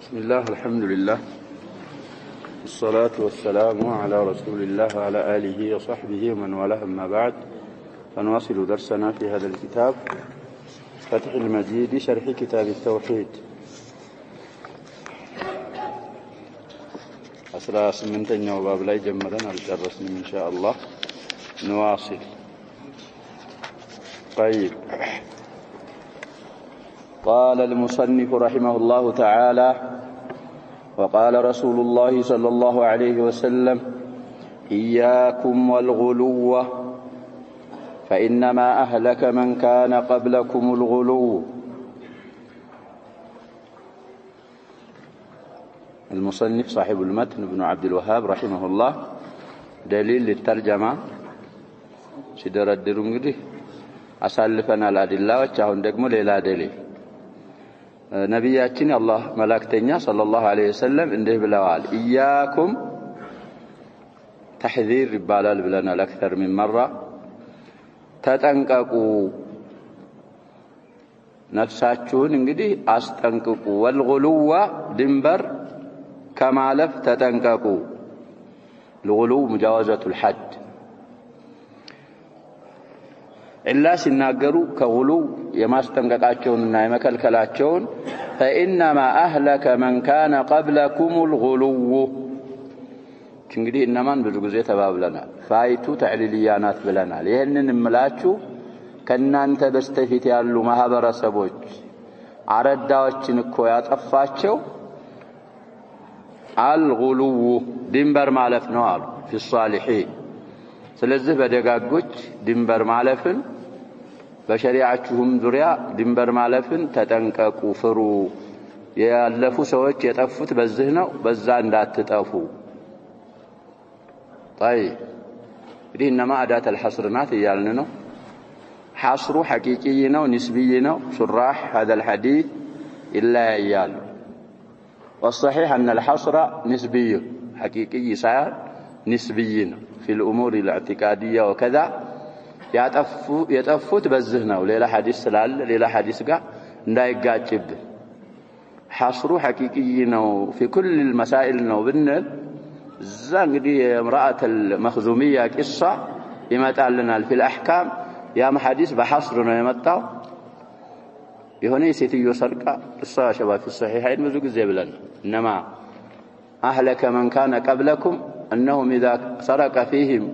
بسم الله الحمد لله والصلاة والسلام على رسول الله وعلى آله وصحبه ومن والاه أما بعد فنواصل درسنا في هذا الكتاب فتح المجيد شرح كتاب التوحيد 18ኛው باب ላይ ጀምረን አልጨረስንም إن شاء الله نواصل. طيب قال المصنف رحمه الله تعالى وقال رسول الله صلى الله عليه وسلم إياكم والغلو فإنما أهلك من كان قبلكم الغلو. المصنف صاحب المتن ابن عبد الوهاب رحمه الله دليل للترجمة ሲደረድሩ እንግዲህ አሳልፈናል አድላዎች አሁን ደግሞ ሌላ ደሊል ነብያችን አላህ መላእክተኛ ሰለላሁ ዐለይሂ ወሰለም እንዲህ ብለዋል ኢያኩም ተሕዚር ይባላል ብለናል አክثر من مرة ተጠንቀቁ ነፍሳችሁን እንግዲህ አስጠንቅቁ ወልጉሉዋ ድንበር ከማለፍ ተጠንቀቁ الغلو مجاوزة الحد إلا سناقروا كغلو يماستنقاقاتشون يمكالكالاتشون فإنما أهلك من كان قبلكم الغلو. شنقدي إنما بزوجي تباب لنا فايتو تعليليانات بلنا لأنن ملاتشو كنا أنت بستفيت يالو مهابر سبوج عرداوشن كويات أفاتشو الغلو دنبر معلف نوال في الصالحين. ስለዚህ በደጋጎች ድንበር ማለፍን በሸሪዓችሁም ዙሪያ ድንበር ማለፍን ተጠንቀቁ ፍሩ ያለፉ ሰዎች የጠፉት በዚህ ነው በዛ እንዳትጠፉ። طيب እንግዲህ እነማ አዳተ الحصر ናት እያልን ነው حصሩ حقيقي ነው نسبي ነው شراح هذا الحديث إلا يال والصحيح أن الحصر نسبي حقيقي صار نسبي في الأمور الاعتقادية وكذا يتفوت بزهنا وليلا حديث سلال ليلا حديث قا لا يقاجب حصر حقيقي نو في كل المسائل نو بالنل زان دي امرأة المخزومية قصة يمتع لنا في الأحكام يا محديث بحصرنا يمتع يهوني سيتيو سرقة قصة شباب في الصحيحين مزوق الزيبلن إنما أهلك من كان قبلكم أنهم إذا سرق فيهم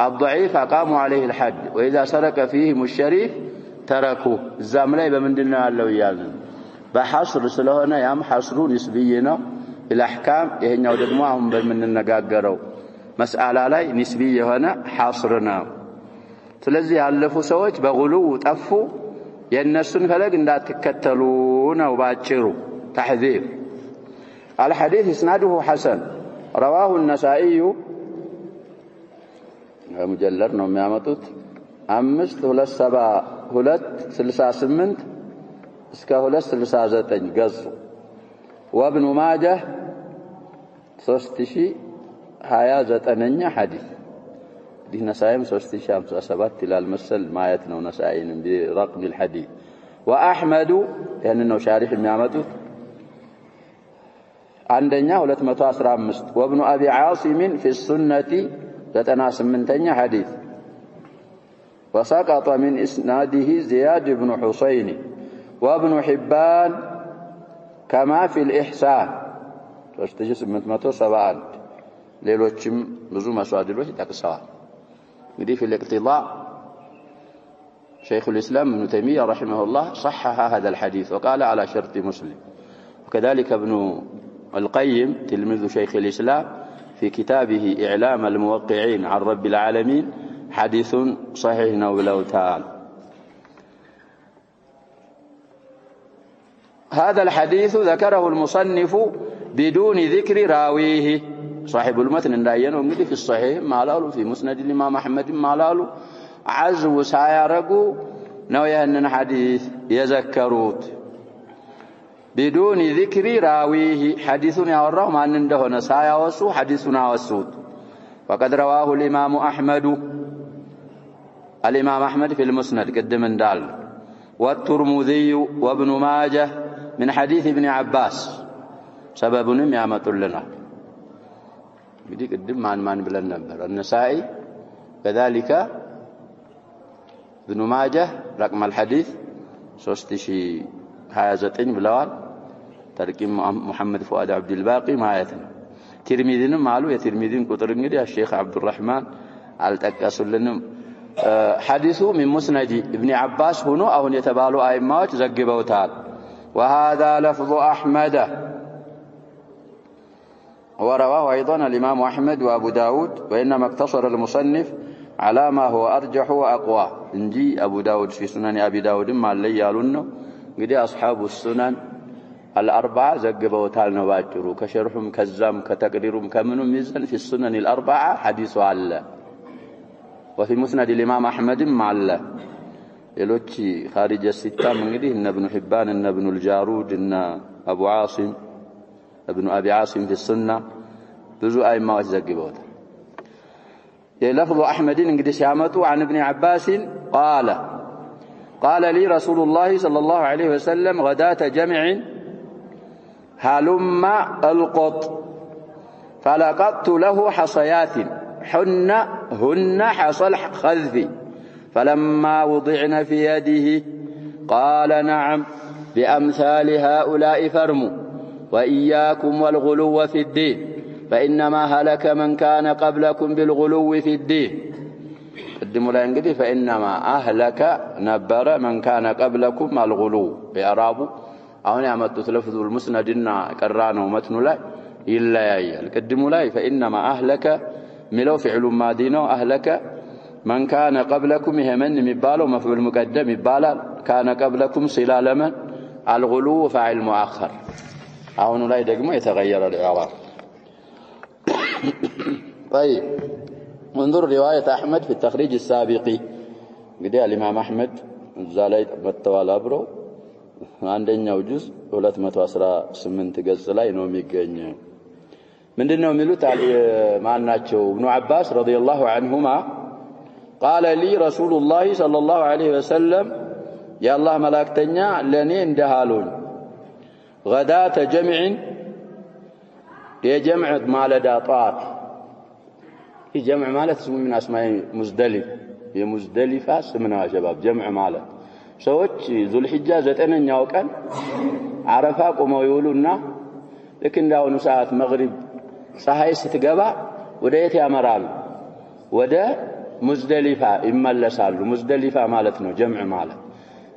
الضعيف أقاموا عليه الحد وإذا سرق فيهم الشريف تركوه. الزاملي بمندنا اللويان بحصر سلوهنا يام حصروا نسبينا الأحكام يهنوا دموعهم بمن النقاقروا مسألة لي نسبية هنا حصرنا تلزي علفوا سويت بغلو وتفوا ينسون فلق لا تكتلون وباتشروا تحذير. الحديث اسناده حسن رواه النسائي مجلد نوم يامتوت 537 اسكا 239 قصو وابن ماجه 3029 حديث دي نسائي 3057 الى المسل مايتنا ونسائي برقم الحديث وأحمد يعني انه شارح يامتوت عندنا 215 وابن أبي عاصم في السنة 98 حديث وسقط من إسناده زياد بن حسين وابن حبان كما في الإحسان 377 ሌሎችም ብዙ መስዋዕዶች ተጠቅሰዋል። እንግዲህ في الاقتضاء شيخ الإسلام ابن تيمية رحمه الله صحح هذا الحديث وقال على شرط مسلم وكذلك ابن القيم تلميذ شيخ الإسلام في كتابه إعلام الموقعين عن رب العالمين حديث صحيح ولو تعالى. هذا الحديث ذكره المصنف بدون ذكر راويه صاحب المتن እንዳየነው እንግዲህ في الصحيح ማላሉ في مسند الإمام أحمد ማላሉ عزو ሳያረጉ ነው ያንን حديث يذكروት بدون ذكر راويه حديثنا يوراه ما عنده نسايا وسو حديثنا وسود. وقد رواه الإمام أحمد في المسند قدم اندال والترمذي وابن ماجه من حديث ابن عباس ሰበቡንም ያመጡልናል እንግዲህ ቅድም ማን ብለን ነበር النسائي كذلك ابن ماجه رقم الحديث 3029 ብለዋል ترقيم محمد فؤاد عبد الباقي ማለት ነው ترمذيንም አሉ የትርሚዚን ቁጥር እንግዲህ الشيخ عبد الرحمن አልጠቀሱልንም حديث من مسند ابن عباس ሆኖ አሁን የተባሉ አይማዎች ዘግበውታል وهذا لفظ احمد ورواه ايضا الامام احمد وابو داود وانما اقتصر المصنف على ما هو ارجح واقوى እንጂ ابو داود في سنن ابي داود ማለ ያሉን ነው እንግዲህ اصحاب السنن الاربعه ዘግበውታል ነው ባጭሩ ከሸርሁም ከዛም ከተቅሪሩም ከምኑም ይዘን في السنن الاربعه حديث አለ وفي مسند الامام احمد ማለ ሌሎች خارج السته እንግዲህ እነ ابن حبان እነ ابن الجارود እነ ابو عاصم ابن ابي عاصم في السنه ብዙ አይማዎች ዘግበውታል لفظ احمد እንግዲህ ሲያመጡ عن ابن عباس قال لي رسول الله صلى الله عليه وسلم غداة جمع هلم القط فلقطت له حصيات هن حصى الخذف فلما وضعن في يده قال نعم بأمثال هؤلاء فرموا وإياكم والغلو في الدين فإنما هلك من كان قبلكم بالغلو في الدين قدموا لا انجدي فإنما أهلك نبر من كان قبلكم الغلو بأرابو አሁን ያመጡት ለፍዙ المسندና ቀራነው መትኑ ላይ ይለያያል قدموا ላይ فإنما أهلك ሚለው فعل ماضي ነው أهلك من كان قبلكم يمن የሚባለው مفعول مقدم ይባላል كان قبلكم صلة من الغلو فاعل مؤخر አሁን ላይ ደግሞ የተغير الاعراب طيب انظر روايه احمد في التخريج السابق እንግዲህ الامام احمد እዛ ላይ መተዋል አብሮ አንደኛው ጁዝ 218 ገጽ ላይ ነው የሚገኘው ምንድነው የሚሉት ማናቸው ابن عباس رضي الله عنهما قال لي رسول الله صلى الله عليه وسلم يا الله ملائكتኛ ለኔ እንደሃሉኝ غداة جمع የጀምዕ ማለዳ ጧት የጀምዕ ማለት ስሙ ምን አስማይ ሙዝደሊፍ የሙዝደሊፋ ስም ነው አሸባብ ጀምዕ ማለት ሰዎች ዙልሂጃ 9ኛው ቀን አረፋ ቆመው ይውሉና ልክ እንዳውኑ ሰዓት መግሪብ ፀሐይ ስትገባ ወደ የት ያመራሉ ወደ ሙዝደሊፋ ይመለሳሉ ሙዝደሊፋ ማለት ነው ጀምዕ ማለት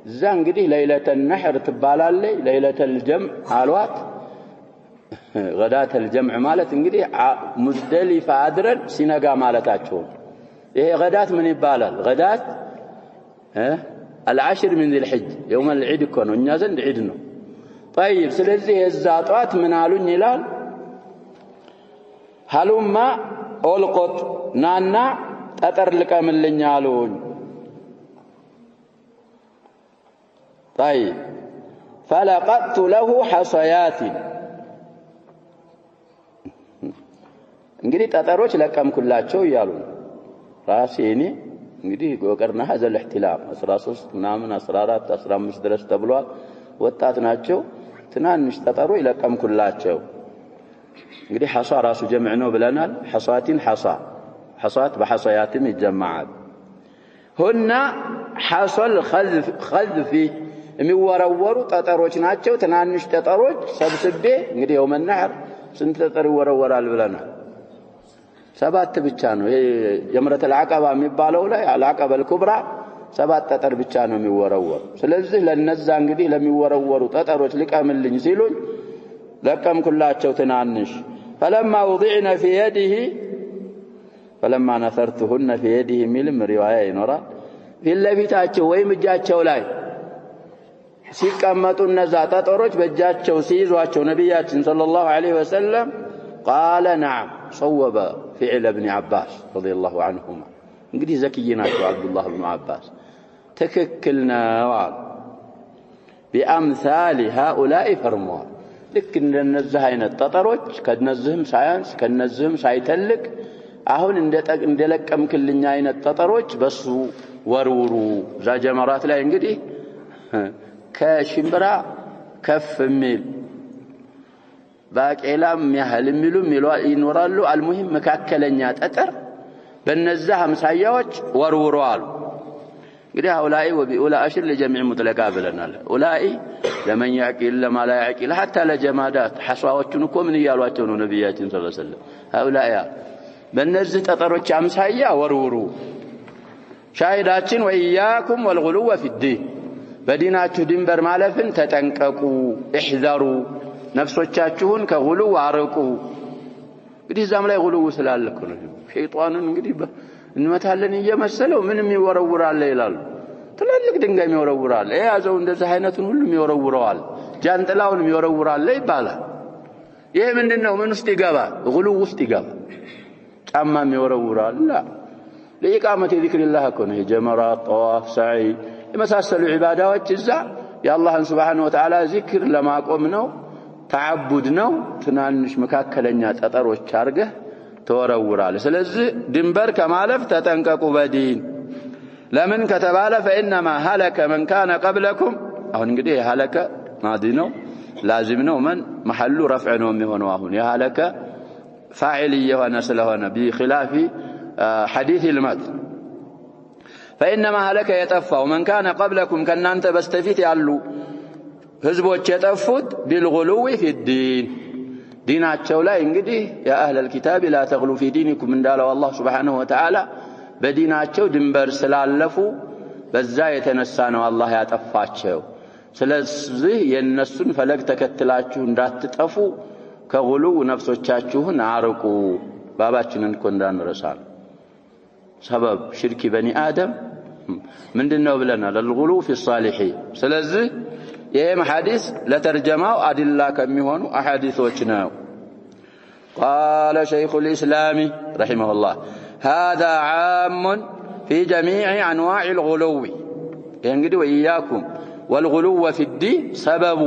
እዛ እንግዲህ ለይለተል ነህር ትባላለች ለይለተል ጀምዕ አልዋት غداة الجمع ማለት እንግዲህ ሙዝደሊፋ አድረን ሲነጋ ማለታቸው ይሄ غدات ምን ይባላል غدات العشر من ذي الحجة يوم العيد كونه እኛ ዘንድ ዒድ ነው طيب ስለዚህ የዛ ጧት ምን አሉኝ ይላል ሀሉማ ኦልቆት ናና ጠጠር ልቀምልኝ አሉኝ طيب فلقطت له حصيات እንግዲህ ጠጠሮች ለቀምኩላቸው ይያሉ ራሴኔ እንግዲህ ጎቀርና هذا الاحتلام 13 ምናምን 14 15 ድረስ ተብሏል ወጣት ናቸው ትናንሽ ጠጠሮች ለቀምኩላቸው እንግዲህ ሐሷ ራሱ ጀምዕ ነው ብለናል ሐሷቲን ሐሷት በሐሷያትም ይጀማዓል هن حصى الخذف የሚወረወሩ ጠጠሮች ናቸው ትናንሽ ጠጠሮች ሰብስቤ እንግዲህ يوم النحر ስንት ጠጠር ይወረወራል ብለናል ሰባት ብቻ ነው የምረተ العقبة የሚባለው ላይ العقبة الكبرى ሰባት ጠጠር ብቻ ነው የሚወረወር ስለዚህ ለነዛ እንግዲህ ለሚወረወሩ ጠጠሮች ልቀምልኝ ሲሉኝ ለቀምኩላቸው ትናንሽ فلما وضعنا في يده فلما نثرتهن في يده ሚልም ሪዋያ ይኖራል ፊለፊታቸው ወይም እጃቸው ላይ ሲቀመጡ እነዛ ጠጠሮች በእጃቸው ሲይዟቸው ነብያችን ሰለላሁ ዐለይሂ ወሰለም قال نعم صوب فعل ابن عباس رضي الله عنهما እንግዲህ ዘኪይ ናቸው አብዱላህ ኢብኑ አባስ ተከክልና ዋል بأمثال هؤلاء فرموا ልክ እንደነዚህ አይነት ጠጠሮች ከነዚህም ሳያንስ ከነዚህም ሳይተልቅ አሁን እንደለቀምክልኛ አይነት ጠጠሮች በሱ ወርውሩ ዛጀመራት ላይ እንግዲህ ከሽምብራ ከፍ የሚል ባቄላም ያህል የሚሉም ይኖራሉ አልሙሂም መካከለኛ ጠጠር በነዛ አምሳያዎች ወርውረዋል እንግዲህ አውላይ ወቢኡላ አሽር ለጀሚዕ ሙጥለቃ ብለናል ኡላይ ለምን ያቂል ለማላ ያቂል حتى ለጀማዳት ሐሷዎቹን እኮ ምን ይያሏቸው ነው ነብያችን ሰለላሁ ዐለይሂ ወሰለም አውላያ በእነዚህ ጠጠሮች አምሳያ ወርውሩ ሻሂዳችን ወኢያኩም ወልጉሉው ፊዲን በዲናችሁ ድንበር ማለፍን ተጠንቀቁ እህዘሩ ነፍሶቻችሁን ከጉሉው አርቁ እንግዲህ ዛም ላይ ጉሉው ስላለኩ ነው ሸይጣንን እንግዲህ እንመታለን እየመሰለው ምንም ይወረውራል ይላል ትልልቅ ድንጋይ ይወረውራል ያዘው እንደዚህ አይነቱን ሁሉም ይወረውራል ጃንጥላውን ይወረውራል ይባላል ይሄ ምንድነው ምን ውስጥ ይገባል ጉሉው ውስጥ ይገባል ጫማም ይወረውራል لا ለኢቃመት ዚክሪላህ እኮ ነው ጀመራት ጠዋፍ ሰዒ የመሳሰሉ ዒባዳዎች እዛ የአላህን Subhanahu Wa Ta'ala ዚክር ለማቆም ነው ተዓቡድ ነው ትናንሽ መካከለኛ ጠጠሮች አርገህ ተወረውራል ስለዚህ ድንበር ከማለፍ ተጠንቀቁ በዲን ለምን ከተባለ فإنما هلك من كان قبلكم አሁን እንግዲህ هلك ማዲ ነው لازم ነው من محل رفع ነው የሚሆነው አሁን የهلك فاعل የሆነ ስለሆነ بخلاف حديث المد فإنما هلك يطفوا من كان قبلكم كنانت بستفيت ያሉ ህዝቦች የጠፉት بالغلو في الدين ديناቸው ላይ እንግዲህ يا اهل الكتاب لا تغلوا في دينكم እንዳለው አላህ Subhanahu Wa Ta'ala በዲናቸው ድንበር ስላለፉ በዛ የተነሳ ነው አላህ ያጠፋቸው ስለዚህ የነሱን ፈለግ ተከትላችሁ እንዳትጠፉ ከጉሉው ነፍሶቻችሁን አርቁ ባባችንን እኮ እንዳንረሳ ሰበብ ሽርክ በኒ አደም ምንድነው ብለናል الغلو في الصالحين ስለዚህ ይሄም ሐዲስ ለተርጀማው አድላ ከሚሆኑ አሐዲሶች ነው قال شيخ الإسلام رحمه الله هذا عام في جميع أنواع الغلو يعني وإياكم والغلو في الدين سبب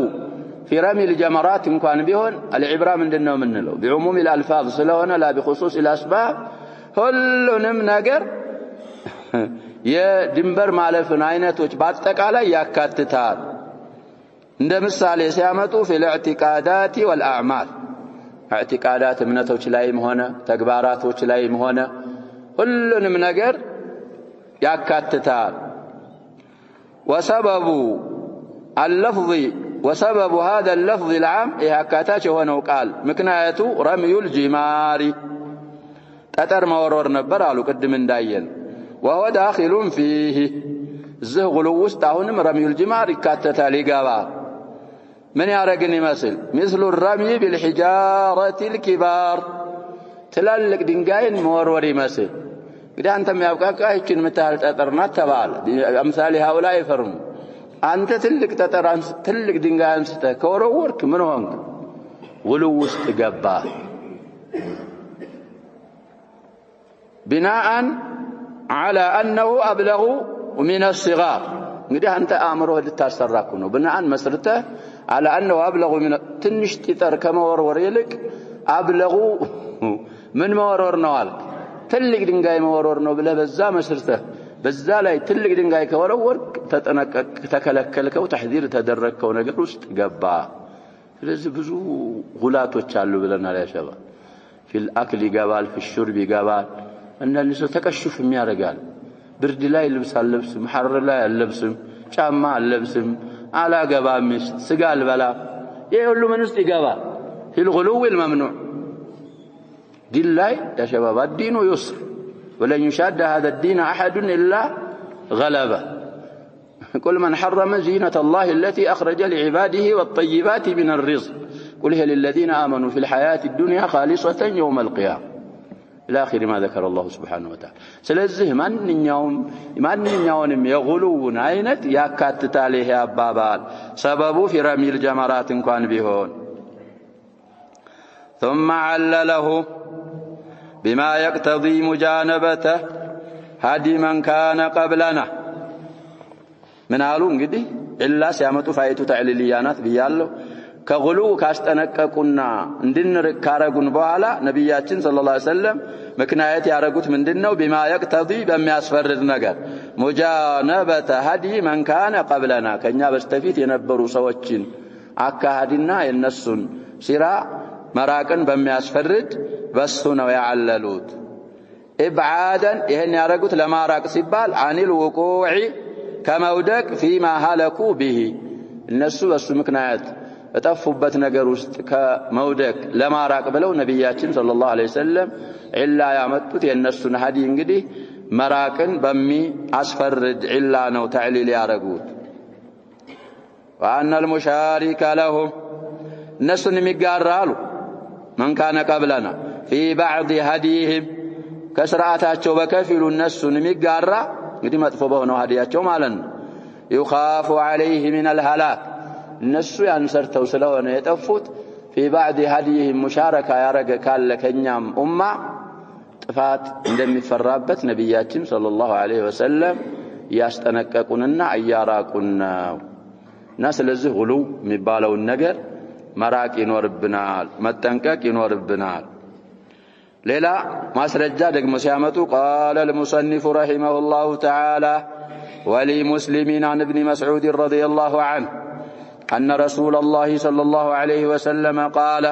في رمي الجمرات إن كان بهن العبرة من دنو من له بعموم الألفاظ سلونا لا بخصوص الأسباب كلهم نجر يا دمبر مالفن عينتوش باتك على يكاتتار عند مثال سيامتو في الاعتقادات والأعمال اعتقادات منتوش لايم هنا تكباراتوش لايم هنا كلهم نجر يكاتتار وسبب اللفظ وسبب هذا اللفظ العام إهكاتاش هنا وقال مكنايته رمي الجمار تتر مورور نبر على قدم داين وهو داخل فيه زه غلو استاهنم رمي الجمار كاتتا لقابا من يارقني مثل الرمي بالحجارة الكبار تلالك دنقاين مورور يمثل قد أنتم يبقاك أيشن متهل تترنا تبال أمثال هؤلاء فرم أنت تلك دنقاين ستكورورك من هونك غلو استقبا بناء على أنه أبلغ من الصغار قد أنت أمره للتاسراكونه بناء مسرته على أنه أبلغ من تنشتتر كما وروريلك أبلغ من مورور نوالك تلك دنقاي مورور نو بلا بزا مسرته بزا لا تلك دنقاي كورورك تكلكلك وتحذير تدرك ونقر استقبا لذي بزو غلاتوች አሉ ብለናል يا شباب في الأكل يقبال في الشرب يقبال أن الناس تكشف የሚያደርጋል برد ላይ ልብስ አልለብስም حر ላይ አልለብስም ጫማ አልለብስም አላገባም ስጋ አልበላ ይሄ ሁሉ ምን ውስጥ ይገባል في الغلو الممنوع دين لاي يا شباب الدين يسر ولن يشاد هذا الدين أحد إلا غلبه كل من حرم زينة الله التي أخرج لعباده والطيبات من الرزق قل هي للذين آمنوا في الحياة الدنيا خالصة يوم القيامة إلى آخر ما ذكر الله سبحانه وتعالى سلزه من يوم يغلون عينت يكاتت عليه أبابال سببه في رمي الجمرات كان بهون ثم علله بما يقتضي مجانبته هدي من كان قبلنا من قالوا እንግዲህ إلا ሲያመጡ ፋይቱ ተዕሊልያናት ብያለሁ ከغلو ካስጠነቀቁና እንድንርቅ ካረጉን በኋላ ነብያችን ሰለላሁ ዐለይሂ ወሰለም ምክንያት ያረጉት ምንድነው بما يقتضي በሚያስፈርድ ነገር ሙጃነበተ هدي من كان قبلنا ከኛ በስተፊት የነበሩ ሰዎችን አካሃድና የነሱን ሲራ መራቅን በሚያስፈርድ በሱ ነው ያዓለሉት። ኢብዓደን ይሄን ያረጉት ለማራቅ ሲባል አኒል ውቁዕ ከመውደቅ ፊማ ሀለኩ ቢሂ እነሱ በሱ ምክንያት እጠፉበት ነገር ውስጥ ከመውደቅ ለማራቅ ብለው ነብያችን ሰለላሁ ዐለይሂ ወሰለም ኢላ ያመጡት የነሱን ሀዲ እንግዲህ መራቅን በሚያስፈርድ ኢላ ነው ተዕሊል ያረጉት። وأن المشارك لهم እነሱን የሚጋራሉ من كان قبلنا في بعض هديهم ከስርዓታቸው በከፊሉ እነሱን የሚጋራ እንግዲህ መጥፎ በሆነው ሀዲያቸው ማለት ነው። يخاف عليه من الهلاك እነሱ ያንሰርተው ስለሆነ የጠፉት في بعض هديهم مشاركة ያረገ ካለ ከኛም ኡማ ጥፋት እንደሚፈራበት ነብያችን ሰለላሁ ዐለይሂ ወሰለም ያስጠነቀቁንና አያራቁን ነው። እና ስለዚህ ሁሉ የሚባለው ነገር መራቅ ይኖርብናል፣ መጠንቀቅ ይኖርብናል። ሌላ ማስረጃ ደግሞ ሲያመጡ قال المصنف رحمه الله تعالى ولمسلمين عن ابن مسعود رضي الله عنه أن رسول الله صلى الله عليه وسلم قال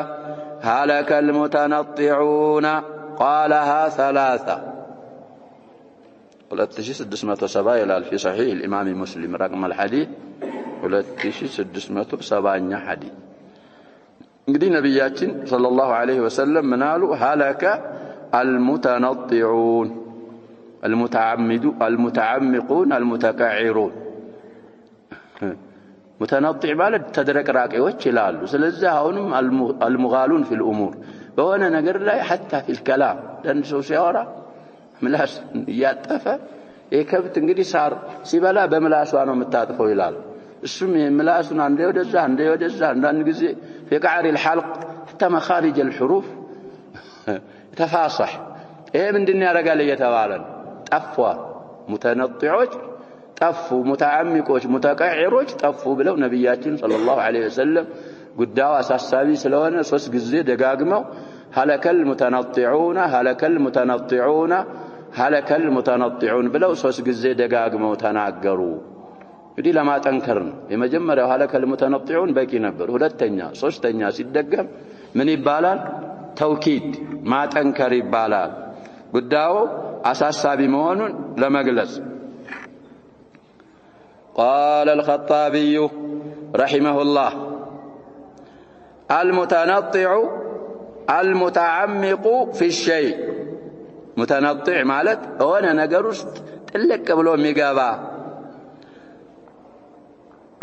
هلك المتنطعون قالها ثلاثة 2670 ይላል في صحيح الإمام مسلم رقم الحديث 2670ኛ ሐዲስ። እንግዲህ ነብያችን ሰለላሁ ዐለይሂ ወሰለም ምናሉ هلك المتنطعون المتعمقون المتكعرون متنطع ማለት ተደረቅራቂዎች ይላሉ። ስለዚህ አሁንም المغالون في الأمور በሆነ ነገር ላይ حتى في الكلام ለአንድ ሰው ሲያወራ ምላስ ያጠፈ የከብት እንግዲህ ሳር ሲበላ በምላሷ ነው የምታጥፈው ይላል። እሱም ምላሱን አንዴ ወደዛ አንዳንድ ጊዜ في قعر الحلق حتى مخارج الحروف تفاصح ይሄ ምንድነው ያረጋል እየተባለ ጠፋ ሙተነጥዖች ጠፉ ሙተዓሚቆች ሙተቀዒሮች ጠፉ ብለው ነብያችን ሰለላሁ ዐለይሂ ወሰለም ጉዳዩ አሳሳቢ ስለሆነ 3 ጊዜ ደጋግመው هلكل المتنطعون هلكل المتنطعون هلكل المتنطعون ብለው 3 ጊዜ ደጋግመው ተናገሩ። እንግዲህ ለማጠንከር ነው። የመጀመሪያው هلكل المتنطعون በቂ ነበር። ሁለተኛ ሶስተኛ ሲደገም ምን ይባላል? ተውኪድ ማጠንከር ይባላል። ጉዳዩ አሳሳቢ መሆኑን ለመግለጽ قال الخطابي رحمه الله المتنطع المتعمق في الشيء متنطع ማለት ሆነ ነገር ውስጥ ጥልቅ ብሎ የሚገባ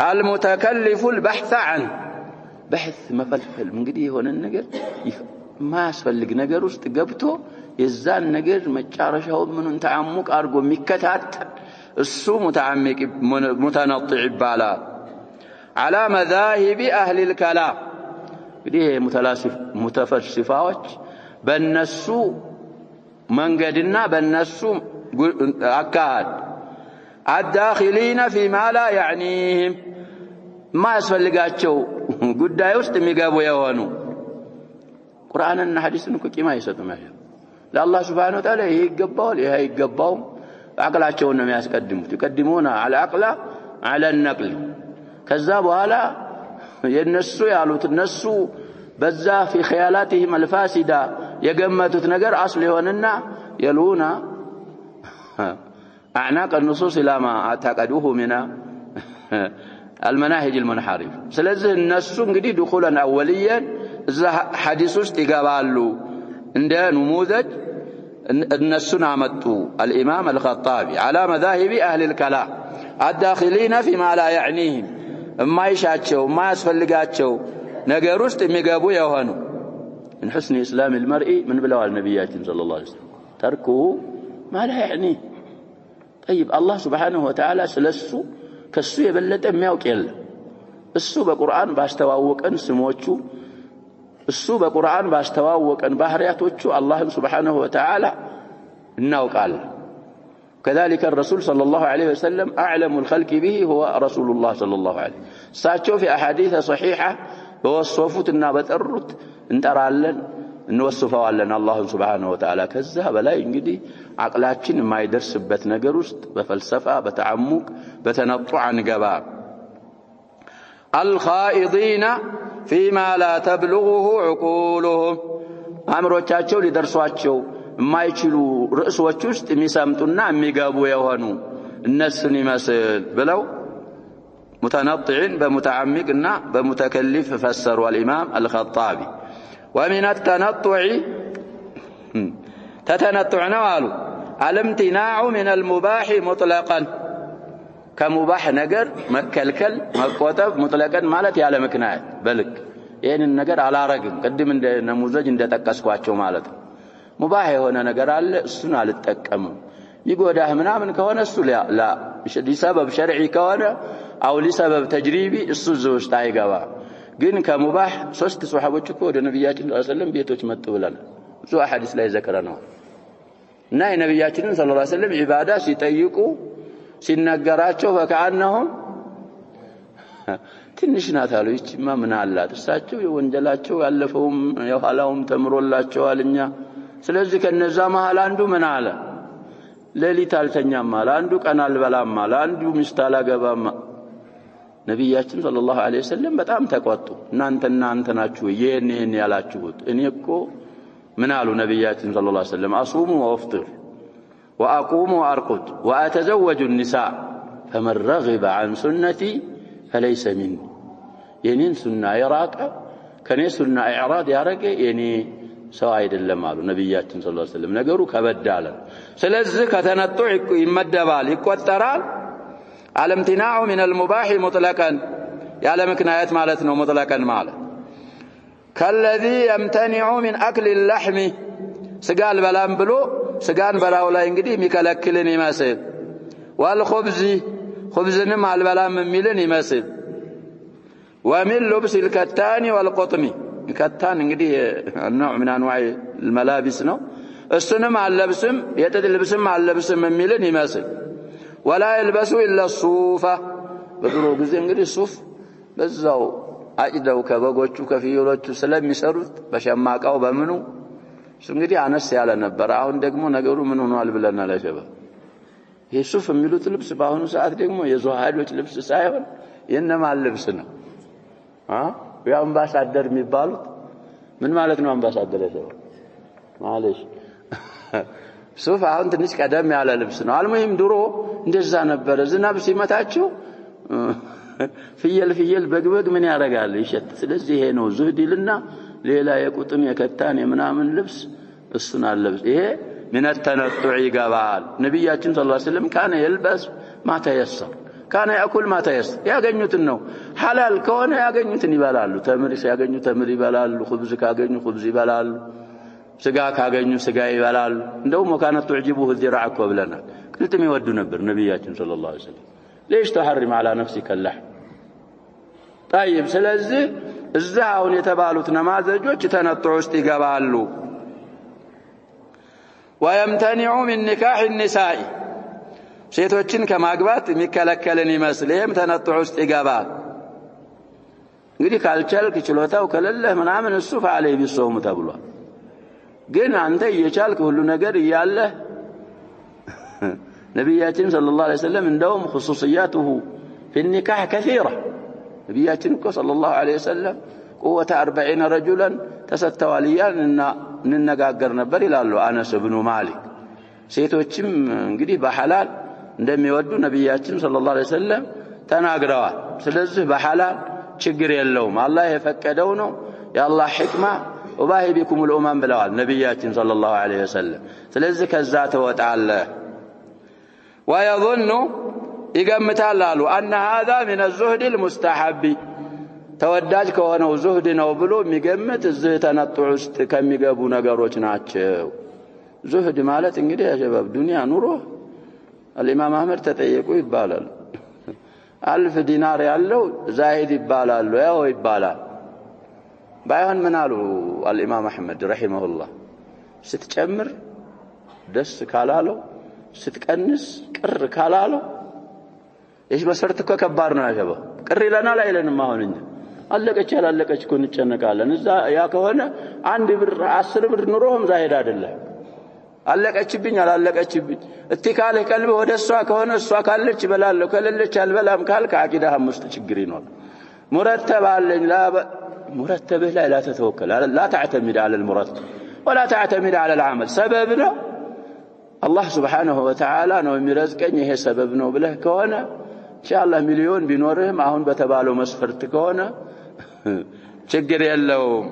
المتكلف البحث عن بحث مفلفل እንግዲህ የሆነ ነገር ማያስፈልግ ነገር ውስጥ ገብቶ የዛን ነገር መጫረሻው ምኑን ተዓሙቅ አድርጎ የሚከታተል እሱ متعمق متنطع ይባላል። على مذاهب أهل الكلام እንግዲህ ሙተፈልሲፋዎች በእነሱ መንገድና በእነሱ አካሄድ الداخلين فيما لا يعنيهم ما ያስፈልጋቸው ጉዳይ ውስጥ የሚገቡ የሆኑ ቁርአንና ሐዲስን እኮ ቂማ ይሰጡም አይደል? ለአላህ Subhanahu Wa Ta'ala ይገባዋል ይሄ ይገባው አቅላቸውን ነው የሚያስቀድሙት። ይቀድሙና على عقل على النقل ከዛ በኋላ የነሱ ያሉት እነሱ በዛ في خيالاتهم الفاسده የገመቱት ነገር አስል ይሆንና የሉና اعناق النصوص الى ما اعتقدوه من المناهج المنحرف ስለዚህ እነሱ እንግዲህ دخولا اوليا እዛ ሐዲስ ውስጥ ይገባሉ። እንደ نموذج النسون عمدوا الإمام الخطابي على مذاهب أهل الكلام الداخلين فيما لا يعنيهم ما يشاتشوا ما يسفلقاتشوا نقروست ميقابوا يوهنوا من حسن إسلام المرء من بلوى النبيات صلى الله عليه وسلم تركه ما لا يعنيه. طيب الله سبحانه وتعالى سلسوا كسوا يبلت أميوك يلا السوا بقرآن باستواوك أن سموتشو السوا بقرآن باستواوك أن بحرياتوتشو الله سبحانه وتعالى إنه قال كذلك الرسول صلى الله عليه وسلم أعلم الخلق به هو رسول الله صلى الله عليه ساتشو في أحاديث صحيحة بوصفوت النابت الرد انترالن نوصفوا لنا الله سبحانه وتعالى كذا بلا ينجدي عقلاتين ما يدرس بتنجرست بفلسفة بتعمق بتنطع نجبا الخائضين فيما لا تبلغه عقولهم አእምሮቻቸው ሊደርሷቸው የማይችሉ ርዕሶች ውስጥ የሚሰምጡና የሚገቡ የሆኑ እነሱን ይመስል ብለው متنطعين بمتعمقنا بمتكلف فسروا الإمام الخطابي ومن التنطع تتنطعنا قالوا الامتناع من المباح مطلقا كمباح نجر مكلكل مقوطب مطلقا مالت ياله مكنايت بلك ይሄንን ነገር አላረግም ቅድም እንደ ነሙዘጅ እንደተጠቀስኳቸው ማለት ነው ሙባህ የሆነ ነገር አለ እሱን አልተጠቀምም ይጎዳህ ምናምን ከሆነ እሱ ላ ለሰበብ ሸርዒ ከሆነ አው ለሰበብ ተጅሪቢ እሱ ውስጥ አይገባ ግን ከሙባህ ሶስት ሱሐቦች እኮ ወደ ነብያችን ሰለላሁ ዐለይሂ ወሰለም ቤቶች መጡ ብለናል ብዙ ሐዲስ ላይ ዘከረናል እና የነብያችንን ሰለላሁ ዐለይሂ ወሰለም ኢባዳ ሲጠይቁ ሲነገራቸው ፈከአነሁም ትንሽ ናት አሉ ይችማ ምን አላት እሳቸው የወንጀላቸው ያለፈውም የኋላውም ተምሮላቸዋልኛ ስለዚህ ከነዛ መሃል አንዱ ምን አለ ሌሊት አልተኛም አለ አንዱ ቀን አልበላም አለ አንዱ ሚስት አላገባም ነብያችን ሰለላሁ ዐለይሂ ወሰለም በጣም ተቆጡ እናንተ ናችሁ ይሄን ያላችሁት እኔ እኮ ምን አሉ ነብያችን ሰለላሁ ዐለይሂ ወሰለም አሱሙ ወአፍጥር واقوم وارقد واتزوج النساء فمن رغب عن سنتي فليس مني የኔን ሱና ይራቀ ከኔ ሱና ኢዕራድ ያረገ የኔ ሰው አይደለም አሉ ነብያችን ሰለላሁ ዐለይሂ ወሰለም ነገሩ ከበዳለ ስለዚህ ከተነጡ ይመደባል ይቆጠራል አለምቲናኡ من المباح مطلقا ያለ ምክንያት ማለት ነው مطلقا ማለት كالذي يمتنع من اكل اللحم ስጋ አልበላም ብሎ ስጋን በላው ላይ እንግዲህ የሚከለክልን ይመስል والخبز خبزንም አልበላም የሚልን ይመስል ومن لبس الكتان والقطن الكتان እንግዲህ نوع من انواع الملابس ነው እሱንም አልለብስም የጥጥ ልብስም አልለብስም የሚልን ይመስል ولا يلبس الا الصوف በድሮ ጊዜ እንግዲህ ሱፍ በዛው አጭደው ከበጎቹ ከፍየሎቹ ስለሚሰሩት በሸማቃው በምኑ እሱ እንግዲህ አነስ ያለ ነበር አሁን ደግሞ ነገሩ ምን ሆኗል ብለናል አሸባ ይሄ ሱፍ የሚሉት ልብስ በአሁኑ ሰዓት ደግሞ የዙሃዶች ልብስ ሳይሆን የነማን ልብስ ነው የአምባሳደር የሚባሉት ምን ማለት ነው አምባሳደር ያለው ማለሽ ሱፍ አሁን ትንሽ ቀደም ያለ ልብስ ነው አልሙሂም ድሮ እንደዛ ነበር ዝናብ ሲመታቸው ፍየል በግበግ ምን ያረጋል ይሸት ስለዚህ ይሄ ነው ዙህዲልና ሌላ የቁጥም የከታን የምናምን ልብስ እሱን አለብስ ይሄ من التنطع ይገባል ነብያችን ሰለላሁ ዐለይሂ ወሰለም ካነ يلبس ما تيسر ካነ ያኩል ما تيسر ያገኙትን ነው ሐላል ከሆነ ያገኙትን ይበላሉ ተምር ሲያገኙ ተምር ይበላሉ ኹብዝ ካገኙ ኹብዝ ይበላሉ ስጋ ካገኙ ስጋ ይበላሉ እንደውም ወካነ تعجبه الذراع ብለናል ቅልጥም ይወዱ ነበር ነብያችን ሰለላሁ ዐለይሂ ወሰለም ليش تحرم على نفسك اللحم طيب ስለዚህ እዛውን የተባሉት ነማዘጆች ተነጥዑ ውስጥ ይገባሉ ويمتنع من نكاح النساء ሴቶችን ከማግባት የሚከለከልን ይመስል ይሄም ተነጥዑ ውስጥ ይገባል እንግዲህ ካልቻልክ ችሎታው ከሌለህ ምናምን እሱ فعليه بالصوم ተብሏል ግን አንተ እየቻልክ ሁሉ ነገር እያለህ ነብያችን ሰለላሁ ዐለይሂ ወሰለም እንደውም خصوصياته في النكاح كثيرة ነብያችን እኮ ሰለላሁ ዐለይሂ ወሰለም قوة 40 رجلا ተሰጥተዋልያን እና እንነጋገር ነበር ይላሉ አነስ ኢብኑ ማሊክ ሴቶችም እንግዲህ በሐላል እንደሚወዱ ነብያችን ሰለላሁ ዐለይሂ ወሰለም ተናግረዋል ስለዚህ በሐላል ችግር የለውም አላህ የፈቀደው ነው የአላህ ህክማ ወባሂ ቢኩም الامم ብለዋል ነብያችን ሰለላሁ ዐለይሂ ወሰለም ስለዚህ ከዛ ተወጣለ ويظن ይገምታል አሉ ان هذا من الزهد المستحب ተወዳጅ ከሆነው ዙህድ ነው ብሎ የሚገምት እዚህ ተነጥዑ ውስጥ ከሚገቡ ነገሮች ናቸው ዙህድ ማለት እንግዲህ ያሸባብ ዱንያ ኑሮ الامام احمد ተጠየቁ ይባላል 1000 ዲናር ያለው ዛሂድ ይባላል ያው ይባላል ባይሆን ምን አሉ الامام احمد رحمه الله ስትጨምር ደስ ካላለው ስትቀንስ ቅር ካላለው እሺ መስፈርት እኮ ከባድ ነው ያሸባብ ቅር ይለናል አይለንም አሁን እንጂ አለቀች ያላለቀች እኮ እንጨነቃለን እዛ ያ ከሆነ 1 ብር 10 ብር ኑሮም ዛሂድ አይደለም አለቀችብኝ አላለቀችብኝ እትካለ ቀልብ ወደ እሷ ከሆነ እሷ ካለች ይበላል ከሌለች አልበላም ካልክ አቂዳህ ውስጥ ችግር ይኖር ሙረተብ አለኝ مرتبه لا تتوكل، لا تعتمد على المرتب ولا تعتمد على العمل. سببنا الله سبحانه وتعالى ነው የሚረዝቀኝ ይሄ ሰበብ ነው ብለህ ከሆነ ኢንሻአላህ ሚሊዮን ቢኖርህም አሁን በተባለው መስፈርት ከሆነ ችግር የለውም።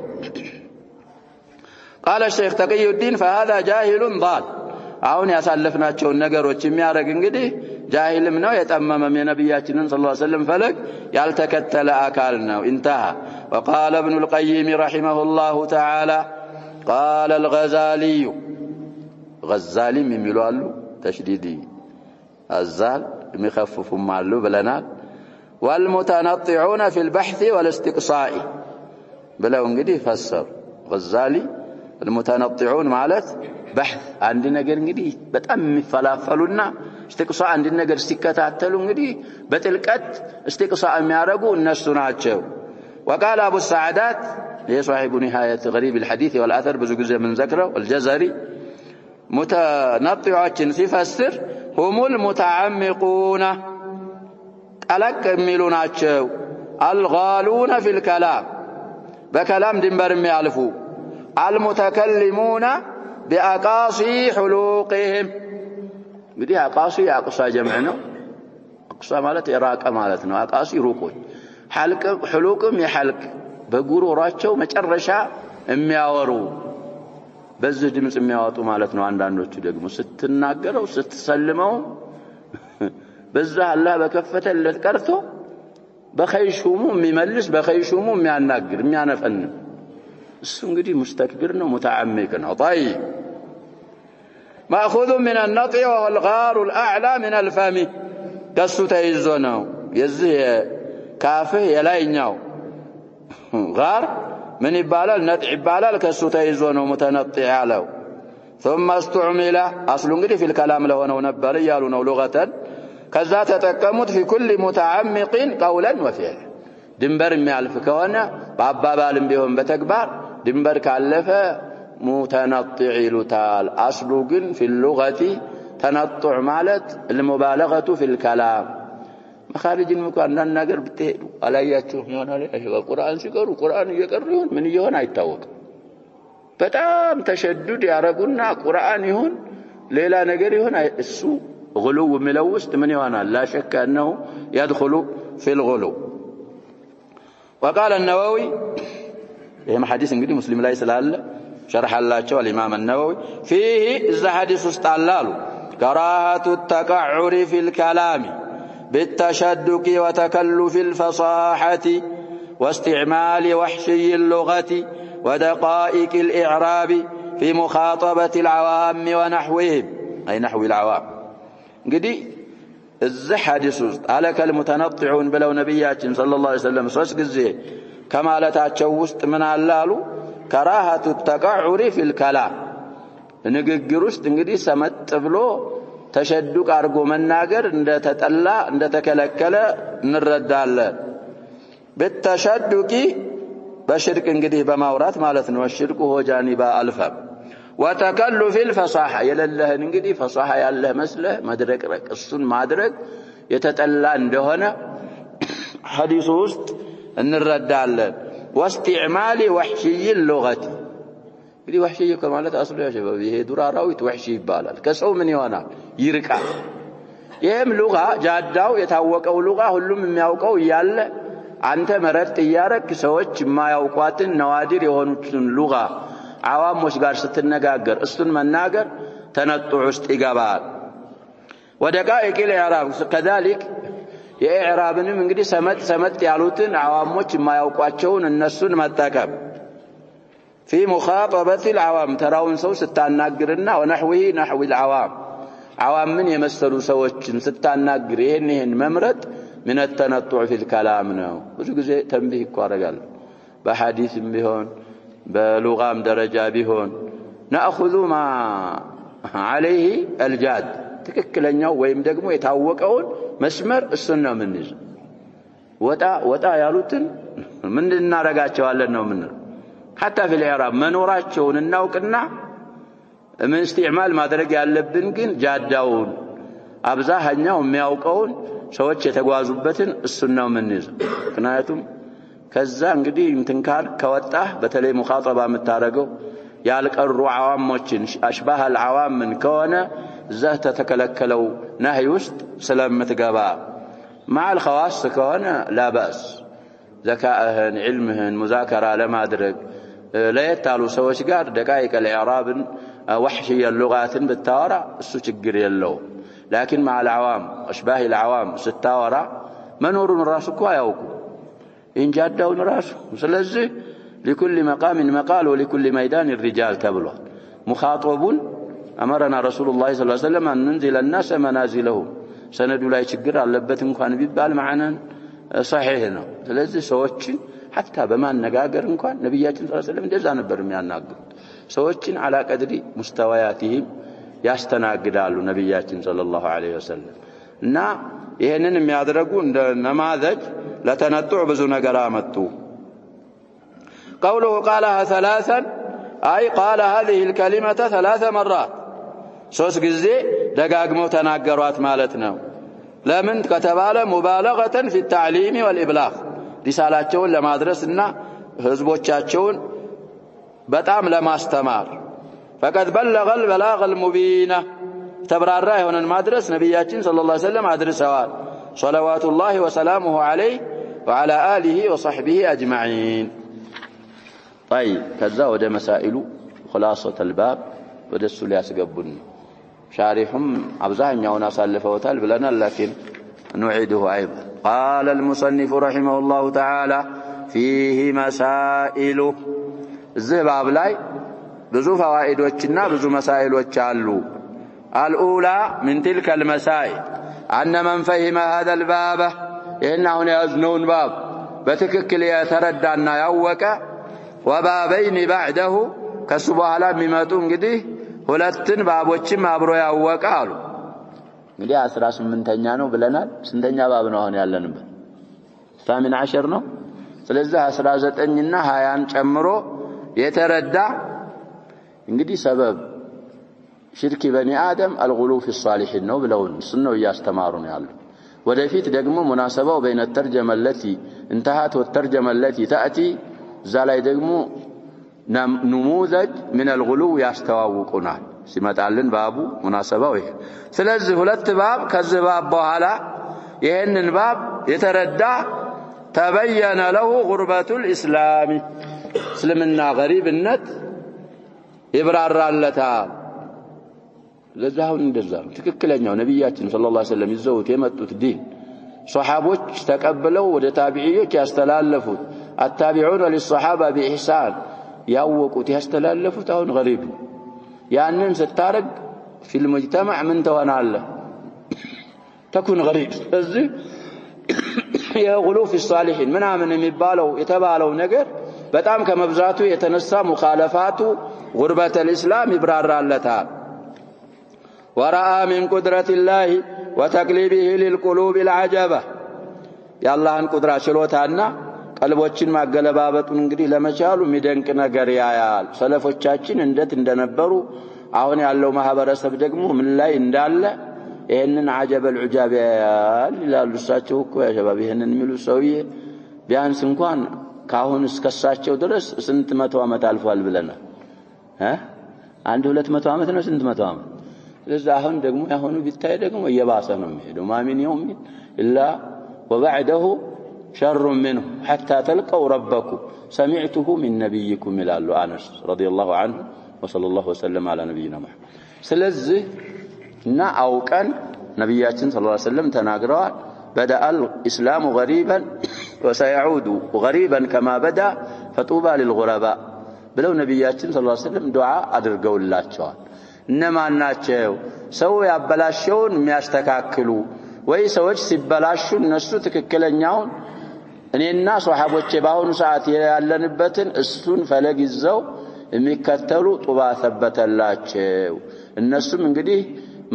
قال الشيخ تقي الدين فهذا جاهل ضال አሁን ያሳለፍናቸውን ነገሮች የሚያረግ እንግዲህ ጃሂልም ነው የጠመመም የነብያችንን ሰለላሁ ዐለይሂ ወሰለም ፈለግ ያልተከተለ አካል ነው። انتهى. وقال ابن القيم رحمه الله تعالى قال الغزالي غزالي የሚሉ አሉ ተሽዲዲ አዛል የሚخفፉም አሉ ብለናል። والمتنطعون في البحث والاستقصاء ብለው እንግዲህ ፈሰሩ። غزالي المتنطعون ማለት بحث አንድ ነገር እንግዲህ በጣም የሚፈላፈሉና استقصاء አንድ ነገር ሲከታተሉ እንግዲህ በጥልቀት استقصاء የሚያረጉ እነሱ ናቸው። وقال ابو السعادات لصاحب نهايه غريب الحديث والاثر ብዙ ጊዜ ምን ዘክረው الجزري متنطعين ሲፈስር هم المتعمقون ጠለቅ የሚሉ ናቸው። الغالون في الكلام በከላም ድንበር የሚያልፉ المتكلمون بأقاصي حلوقهم እንግዲህ አቃሲ አቅሳ ጀምዕ ነው። አቅሳ ማለት የራቀ ማለት ነው። አቃሲ ሩቆች ሐልቅ حلوقም የሐልቅ በጉሮራቸው መጨረሻ የሚያወሩ በዚህ ድምጽ የሚያወጡ ማለት ነው። አንዳንዶቹ ደግሞ ስትናገረው ስትሰልመው በዛ አላህ በከፈተለት ቀርቶ በኸይሹሙ የሚመልስ በኸይሹሙ የሚያናግር የሚያነፈን እሱ እንግዲህ ሙስተክብር ነው ሙተዓሚቅ ነው። طيب ماخوذ من النطع وهو الغار الاعلى من الفم ከሱ ተይዞ ነው የዚህ ካፍህ የላይኛው ጋር ምን ይባላል ነጥዕ ይባላል ከሱ ተይዞ ነው ሙተነጥዕ ያለው። ثم استعمل اصل እንግዲህ في الكلام ለሆነው ነበር ያሉ ነው لغة ከዛ ተጠቀሙት في كل متعمق قولا وفعلا ድንበር የሚያልፍ ከሆነ በአባባልም ቢሆን በተግባር ድንበር ካለፈ متنطع ይሉታል። اصل ግን في اللغة تنطع ማለት المبالغة في الكلام مخارجን እንኳን ነገር ብትሄዱ አላያችሁም ይሆናል። በቁርአን ሲቀሩ ቁርአን እየቀሩ ይሆን ምን ይሆን አይታወቅም። በጣም ተሸዱድ ያረጉና ቁርአን ይሁን ሌላ ነገር ይሁን እሱ غلو የሚለው ውስጥ ምን ይሆናል لا شك انه يدخل في الغلو. وقال النووي ይሄ حديث እንግዲህ ሙስሊም ላይ ስላለ شرحላቸው الامام النووي فيه اذا حديث ውስጥ አላሉ كراهة التقعر في الكلام بالتشدق وتكلف الفصاحة واستعمال وحشي اللغة ودقائق الإعراب في مخاطبة العوام ونحوهم أي نحو العوام. እንግዲህ እዚህ ሐዲስ ውስጥ አለከ المتنطعون ብለው ነብያችን ሰለላሁ ዐለይሂ ወሰለም ሶስት ጊዜ ከማለታቸው ውስጥ ምን አላሉ كراهة التقعر في الكلام ንግግር ውስጥ እንግዲህ ሰመጥ ብሎ ተሸዱቅ አርጎ መናገር እንደተጠላ እንደተከለከለ እንረዳለን። በተሸዱቂ በሽርክ እንግዲህ በማውራት ማለት ነው። ሽርኩ ሆጃኒባ አልፈም وتكلف الفصاحة የለለህን እንግዲህ ፈሳሃ ያለህ መስለህ መድረቅ እሱን ማድረግ የተጠላ እንደሆነ ሐዲስ ውስጥ እንረዳለን። واستعمال وحشي اللغة እንግዲህ ወህሺ ከማለት አስሉ ያ ሸባብ ይሄ ዱር አራዊት ወህሺ ይባላል። ከሰው ምን ይሆናል ይርቃል። ይሄም ሉጋ ጃዳው የታወቀው ሉጋ ሁሉም የሚያውቀው ይያለ አንተ መረጥ ይያረክ ሰዎች የማያውቋትን ነዋዲር የሆኑትን ሉጋ አዋሞች ጋር ስትነጋገር እሱን መናገር ተነጥዑ ውስጥ ይገባል። ወደቃኢቅ الإعراب كذلك የኢዕራብንም እንግዲህ ሰመጥ ያሉትን አዋሞች የማያውቋቸውን እነሱን መጠቀም في مخاطبة العوام تراون سو ستاناغرنا ونحوه نحو العوام عوام من يمثلوا سوچن ستاناغر ይሄን መምረጥ من التنطع في الكلام ነው። ብዙ ጊዜ ተንቢህ ይቆረጋል በሐዲስም ቢሆን በሉጋም ደረጃ ቢሆን ناخذ ما عليه الجاد ትክክለኛው ወይም ደግሞ የታወቀውን መስመር እሱን ነው ምንይዝ ወጣ ያሉትን ምን እናረጋቸዋለን ነው ምን حتى في الإعراب منوراቸውን እናውቅና ምን استعمال ማድረግ ያለብን ግን ጃዳውን አብዛኛው የሚያውቀውን ሰዎች የተጓዙበትን እሱን ነው ምንይዝ። ምክንያቱም ከዛ እንግዲህ እንትንካር ከወጣህ በተለይ ሙኻጠባ የምታረገው ያልቀሩ ዓዋሞችን አሽባህ العوام ከሆነ እዛህ ተተከለከለው ነህይ ውስጥ ስለምትገባ مع الخواص ከሆነ لا بأس ذكاءهن علمهن مذاكرة ለማድረግ ለየት ያሉ ሰዎች ጋር ደቃይቅ الإعرابን وحشي اللغات بالتوارع እሱ ችግር የለው لكن مع العوام أشباه العوام ستاورع منورون راسك وياوكو إن جادون راسه ስለዚህ لكل مقام مقال ولكل ميدان الرجال تبلغ مخاطبون أمرنا رسول الله صلى الله عليه وسلم أن ننزل الناس منازلهم سندوا لا يشجر علبت እንኳን ቢባል معنا صحيح ነው ስለዚህ ሰዎችን حتى በማን ነጋገር እንኳን ነብያችን ሰለላሁ ዐለይሂ ወሰለም እንደዛ ነበር የሚያናግሩት ሰዎችን على قدر مستوياتهم ያስተናግዳሉ ነብያችን ሰለላሁ ዐለይሂ ወሰለም እና ይሄንን የሚያደርጉ እንደ ነማዘጅ ለተነጥዑ ብዙ ነገር አመጡ قوله قالها ثلاثا أي قال هذه الكلمة 3 مرات ሶስት ጊዜ ደጋግመው ተናገሯት ማለት ነው ለምን ከተባለ مبالغة في التعليم والإبلاغ ሪሳላቸውን ለማድረስና ህዝቦቻቸውን በጣም ለማስተማር فقد بلغ البلاغ المبين تبرر هنا المدرس نبياتنا صلى الله عليه وسلم أدرسوال صلوات الله وسلامه عليه وعلى آله وصحبه أجمعين طيب كذا وده مسائل خلاصة الباب وده السلياس قبل شارحهم أبزاهم يونا سالفوتال بلنا لكن نعيده أيضا قال المصنف رحمه الله تعالى فيه مسائل الزباب لاي ብዙ فوائدዎችና ብዙ مسائلዎች አሉ الأولى من تلك المسائل أن من فهم هذا الباب إنه يزنون باب بتككل يتردانا يوك وبابين بعده كسبها لا مماتون قديه ሁለትን ባቦችም አብሮ ያወቃሉ እንግዲህ 18ኛ ነው ብለናል ስንተኛ ባብ ነው አሁን ያለንበት 18 ነው ስለዚህ 19 እና 20ን ጨምሮ የተረዳ እንግዲህ ሰበብ ሽርክ በኒ አደም الغلو في الصالحين ነው ብለውን ስነው ያስተማሩ ነው ያለው ወደፊት ደግሞ ሙናሰባው بين الترجمه التي انتهت والترجمه التي تاتي ዛላይ ደግሞ نموذج من الغلو ያስተዋውቁና ሲመጣልን ባቡ ሙናሰባው ይሄ ስለዚህ ሁለት ባብ ከዚህ ባብ በኋላ ይሄንን ባብ የተረዳ تبين له غربة الإسلام اسلمنا غريبነት ይብራራለታል ለዛው እንደዛው ትክክለኛው ነብያችን ሰለላሁ ዐለይሂ ወሰለም ይዘውት የመጡት ዲን ሷሃቦች ተቀበለው ወደ ታቢዒዎች ያስተላለፉት التابعون للصحابة بإحسان ያወቁት ያስተላለፉት አሁን غريب ያንን ስታረግ في المجتمع من تሆናለህ تكون غريب እዚህ የغلو في الصالحين ምናምን የሚባለው የተባለው ነገር በጣም ከመብዛቱ የተነሳ ሙኻለፋቱ غربة الإسلام ይብራራለታል ورأى من قدرة الله وتقليبه للقلوب العجبة ያላህን ቁድራ ችሎታና ቀልቦችን ማገለባበጡን እንግዲህ ለመቻሉ የሚደንቅ ነገር ያያል ሰለፎቻችን እንዴት እንደነበሩ አሁን ያለው ማህበረሰብ ደግሞ ምን ላይ እንዳለ ይሄንን عجب العجاب ይላሉ እሳቸው እኮ ያ ሸባብ ይሄንን የሚሉ ሰውዬ ቢያንስ እንኳን ካሁን እስከሳቸው ድረስ ስንት መቶ ዓመት አልፏል ብለናል አንድ 200 ዓመት ነው ስንት መቶ ዓመት ስለዚህ አሁን ደግሞ ያሁኑ ቢታይ ደግሞ እየባሰ ነው የሚሄደው ማሚን يوم الا وبعده شر منه حتى تلقوا ربكم سمعته من نبيكم ይላሉ አነስ رضي الله عنه وصلى الله وسلم على نبينا محمد ስለዚህ እና አውቀን ነብያችን ሰለላሁ ዐለይሂ ወሰለም ተናግረዋል بدا الاسلام غريبا وسيعود غريبا كما بدا فطوبى للغرباء ብለው ነብያችን ሰለላሁ ዐለይሂ ወሰለም ዱዓ አድርገውላቸዋል እነማን ናቸው ሰው ያበላሸውን የሚያስተካክሉ ወይ ሰዎች ሲበላሹ እነሱ ትክክለኛውን እኔና ሷሃቦቼ ባሁኑ ሰዓት ያለንበትን እሱን ፈለግ ይዘው የሚከተሉ ጡባ ተበተላቸው እነሱም እንግዲህ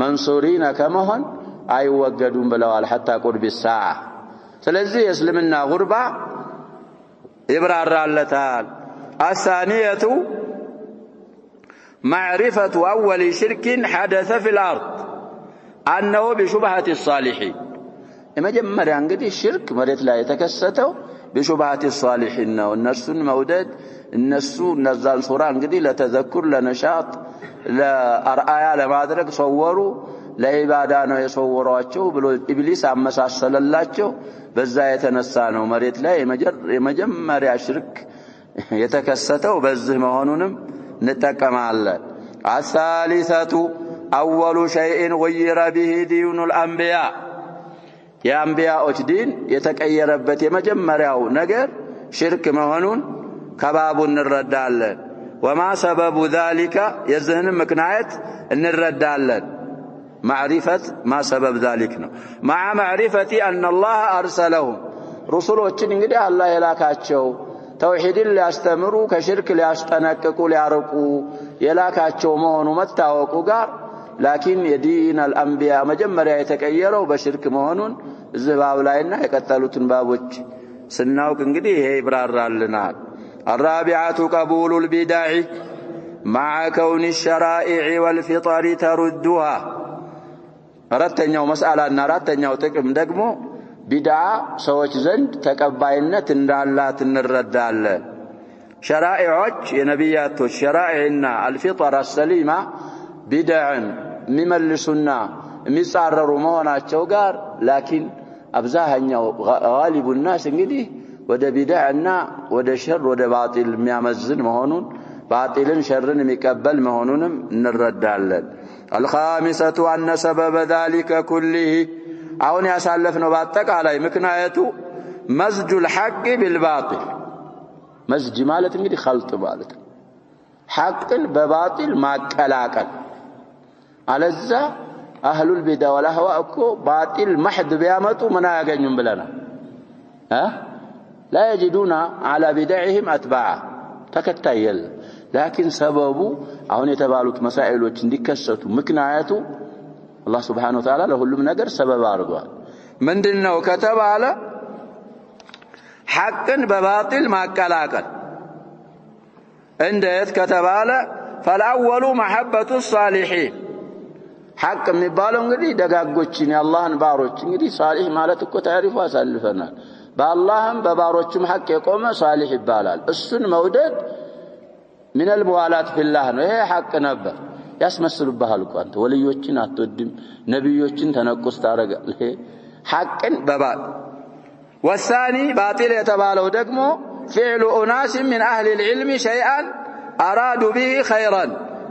መንሱሪና ከመሆን አይወገዱም ብለዋል حتى قرب الساعه ስለዚህ እስልምና ጉርባ ይብራራለታል الثانيه معرفة أول شرك حدث في الأرض أنه بشبهة الصالحين إما جمّر يعني الشرك مريت لا يتكسته بشبهات الصالحين والنسون مودد النسو نزال صورة انقدي لتذكر لنشاط لأرآيا لمادرك صوروا لعبادانو يصورواቸው ብሎ ኢብሊስ አመሳሰለላቸው በዛ የተነሳ ነው መሬት ላይ የመጀመሪያ ሽርክ የተከሰተው በዚህ መሆኑንም እንጠቀማለን الثالثة أول شيء غير به دين الأنبياء የአንቢያዎች ዲን የተቀየረበት የመጀመሪያው ነገር ሽርክ መሆኑን ከባቡ እንረዳለን وما سبب ذلك የዚህን ምክንያት እንረዳለን معرفة ما سبب ذلك مع معرفة أن الله أرسلهم رسولوችን እንግዲህ አላህ የላካቸው ተውሂድን ሊያስተምሩ ከሽርክ ሊያስጠነቅቁ ሊያርቁ የላካቸው መሆኑ መታወቁ ጋር لكن የዲን الأنبياء መጀመሪያ የተቀየረው በሽርክ መሆኑን እዚህ ባብ ላይና የቀጠሉትን ባቦች ስናውቅ እንግዲህ ይሄ ይብራራልናል الرابعة قبول البدع مع كون الشرائع والفطر تردها አራተኛው መስአላና አራተኛው ጥቅም ደግሞ ቢድዓ ሰዎች ዘንድ ተቀባይነት እንዳላት እንረዳለን ሸራኢዎች የነቢያቶች ሸራኢና አልፊጥራ ሰሊማ ቢድዓን የሚመልሱና የሚጻረሩ መሆናቸው ጋር لكن አብዛኛው غالب الناس እንግዲህ ወደ ቢድዓና ወደ ሸር ወደ ባጢል የሚያመዝን መሆኑን ባጢልን ሸርን የሚቀበል መሆኑንም እንረዳለን الخامسة أن سبب ذلك كله አሁን ያሳለፍነው በአጠቃላይ ምክንያቱ መዝጁ الحق بالباطل መዝጅ ማለት እንግዲህ خلط ማለት ሐቅን በባጢል ማቀላቀል አለዛ አህሉ البدع والأهواء እኮ ባጢል محض ቢያመጡ ምን አያገኙም ብለናል لا يجدون على بدعهم أتباعا ተከታየል لكن سببه አሁን የተባሉት መሳኢሎች እንዲከሰቱ ምክንያቱ አላህ Subhanahu Wa Ta'ala ለሁሉም ነገር ሰበብ አድርጓል ምንድነው ከተባለ ሐቅን በባጢል ማቀላቀል እንዴት ከተባለ فالأول محبة الصالحين ሐቅ የሚባለው እንግዲህ ደጋጎችን የአላህን ባሮች እንግዲህ صالح ማለት እኮ ታሪፉ አሳልፈናል በአላህም በባሮችም ሐቅ የቆመ صالح ይባላል እሱን መውደድ من الموالات في الله ነው ይሄ ሐቅ ነበር ያስመስሉብሃል እኮ አንተ ወልዮችን አትወድም ነብዮችን ተነቁስ ታረጋለህ ሐቅን በባጥ والثاني باطل የተባለው ደግሞ فعل اناس من اهل العلم شيئا ارادوا به خيرا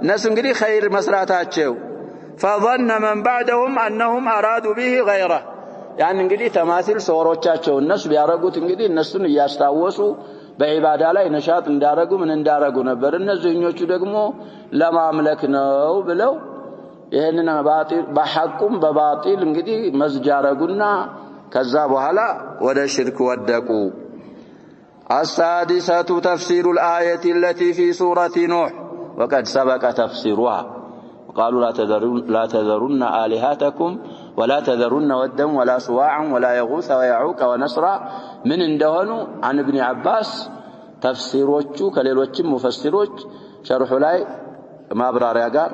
ነሱ እንግዲህ ኸይር መስራታቸው فظن من بعدهم انهم ارادوا به غيره ያን እንግዲህ ተማሲል ሶሮቻቸው እነሱ ቢያረጉት እንግዲህ እነሱን ያስታወሱ በዒባዳ ላይ ነሻጥ እንዳረጉ ምን እንዳረጉ ነበር እነዚህኞቹ ደግሞ ለማምለክ ነው ብለው ይሄንን ባጢል በሐቁም በባጢል እንግዲህ መዝጃረጉና ከዛ በኋላ ወደ ሽርክ ወደቁ السادسة تفسير الآية التي في سورة نوح وقد سبق تفسيرها وقالوا لا تذرن آلهتكم ولا تذرن ودا ولا سواعا ولا يغوث ويعوق ونسرا من اندهنوا عن ابن عباس تفسيروቹ ከሌሎችም ሙፈሲሮች ሸርሑ ላይ ማብራሪያ ጋር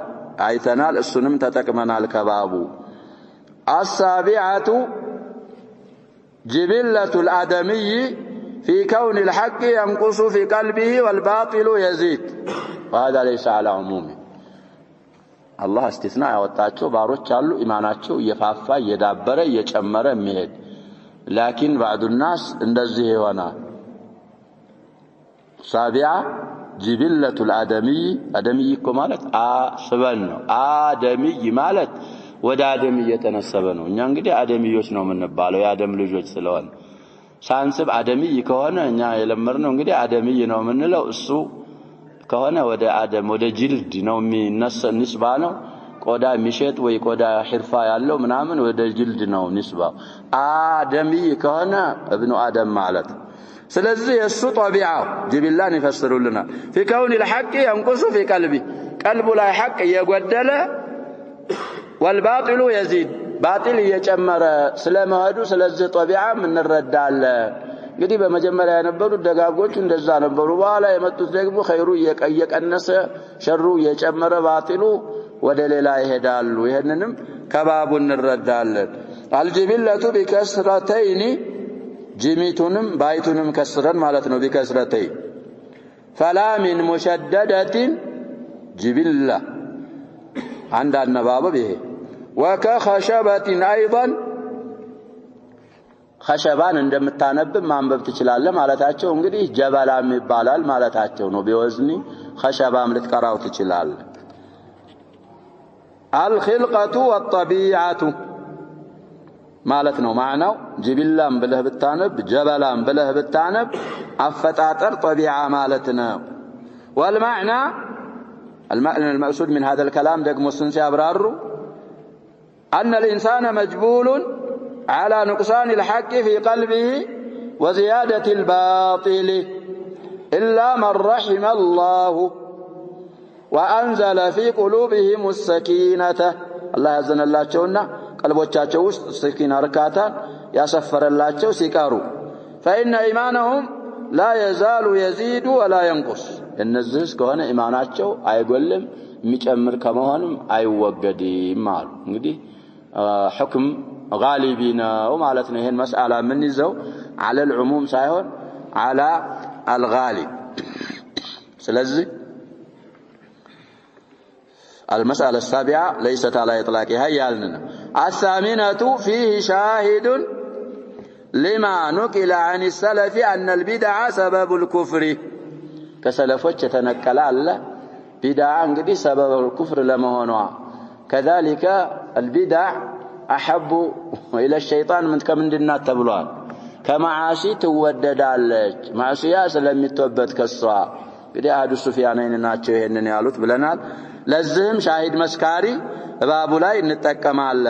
አይተናል እሱንም ተጠቅመናል ከባቡ السابعة جبلة الآدمي في كون الحق ينقص في قلبه والباطل يزيد وهذا ليس على عمومه الله استثناء ያወጣቸው ባሮች አሉ ኢማናቸው የፋፋ የዳበረ የጨመረ የሚሄድ لكن بعض الناس እንደዚህ ይሆናል سابعة جبلة الآدمي آدمي እኮ ማለት አስበን ነው አደምይ ማለት ወደ አደም እየተነሰበ ነው እኛ እንግዲህ አደምዮች ነው የምንባለው የአደም ልጆች ስለሆነ ሳንስብ አደምይ ከሆነ እኛ የለመርነው እንግዲህ አደምይ ነው የምንለው እሱ ከሆነ ወደ አደም ወደ ጅልድ ነው ንስባ ነው ቆዳ የሚሸጥ ወይ ቆዳ ሒርፋ ያለው ምናምን ወደ ጅልድ ነው ንስባው አደምይ ከሆነ ابن አደም ማለት ስለዚህ የሱ ጧቢዓው ጅብላን ይፈስሩልና في كون الحق ينقص في قلبه قلبه ላይ ሐቅ የጎደለ والباطل يزيد باطل እየጨመረ ስለመሄዱ ስለዚህ ጧቢዓ ምን እንረዳለን እንግዲህ በመጀመሪያ የነበሩት ደጋጎቹ እንደዛ ነበሩ በኋላ የመጡት ደግሞ ኸይሩ እየቀነሰ ሸሩ እየጨመረ ባጢሉ ወደ ሌላ ይሄዳሉ ይሄንንም ከባቡ እንረዳለን الجبلة بكسرتين جميتونم بايتونم كسرن مالتنا بكسرتين فلا من مشددة جبلة عند النباب به وكخشبة أيضا خشبان እንደምታነብ ማንበብ ትችላለህ ማለታቸው እንግዲህ ጀበላም ይባላል ማለታቸው ነው ቢወዝኒ خشبام ልትቀራው ትችላለህ الخلقة والطبيعة ማለት ነው ማዕናው ጅብላም ብለህ ብታነብ ጀበላም ብለህ ብታነብ አፈጣጠር طبيعة ማለት ነው والمعنى المقصود من هذا الكلام ደግሞ ስንት ያብራሩ أن الإنسان مجبول على نقصان الحق في قلبه وزيادة الباطل إلا من رحم الله وأنزل في قلوبهم السكينة الله يزن الله شونا قلبوቻቸው ውስጥ سكينة ركعتا ያሰፈረ ላቸው ሲቀሩ فإن إيمانهم لا يزال يزيد ولا ينقص እነዚህ ከሆነ ኢማናቸው አይጎልም የሚጨምር ከመሆንም አይወገድም ማለት እንግዲህ حكم غالبنا ومالتنا هي المسألة من يزو على العموم سايهون على الغالب سلزي المسألة السابعة ليست على إطلاقها يالنا الثامنة فيه شاهد لما نقل عن السلف أن البدع سبب الكفر كسلفوች ተነቀላለ بدع እንግዲህ سبب الكفر ለመሆኗ كذلك البدع أحب إلى الشيطان من كم دنا تبلوان كمعاصي توددالج معصية سلم يتوبت كالصوا قد أحد السفيانين ناتشو هنن يالوت بلنال لزهم شاهد مسكاري بابو لاي نتكمال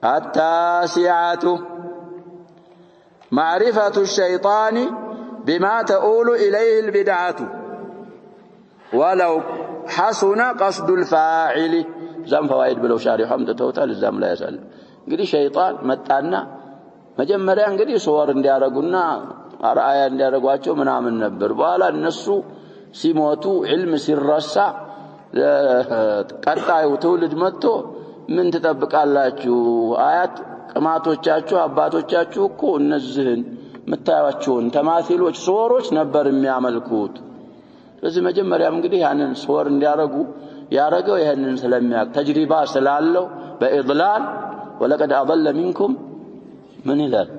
التاسعة معرفة الشيطان بما تؤول إليه البدعة ولو حسن قصد الفاعل زم فوائد بلو شارحهم تتوتال الزم لا يسأل እንግዲህ ሸይጣን መጣና መጀመሪያ እንግዲህ ሶወር እንዲያረጉና አርአያ እንዲያረጓቸው ምናምን ነበር በኋላ እነሱ ሲሞቱ ዒልም ሲረሳ ቀጣዩ ትውልድ መጥቶ ምን ተጠብቃላችሁ አያት ቅማቶቻችሁ አባቶቻችሁ እኮ እነዚህን መታያቸውን ተማሲሎች ሶወሮች ነበር የሚያመልኩት ስለዚህ መጀመሪያም እንግዲህ ያንን ሶወር እንዲያረጉ ያረገው ይሄንን ስለሚያቅ ተጅሪባ ስላለው በኢድላል ولقد أضل منكم من الهل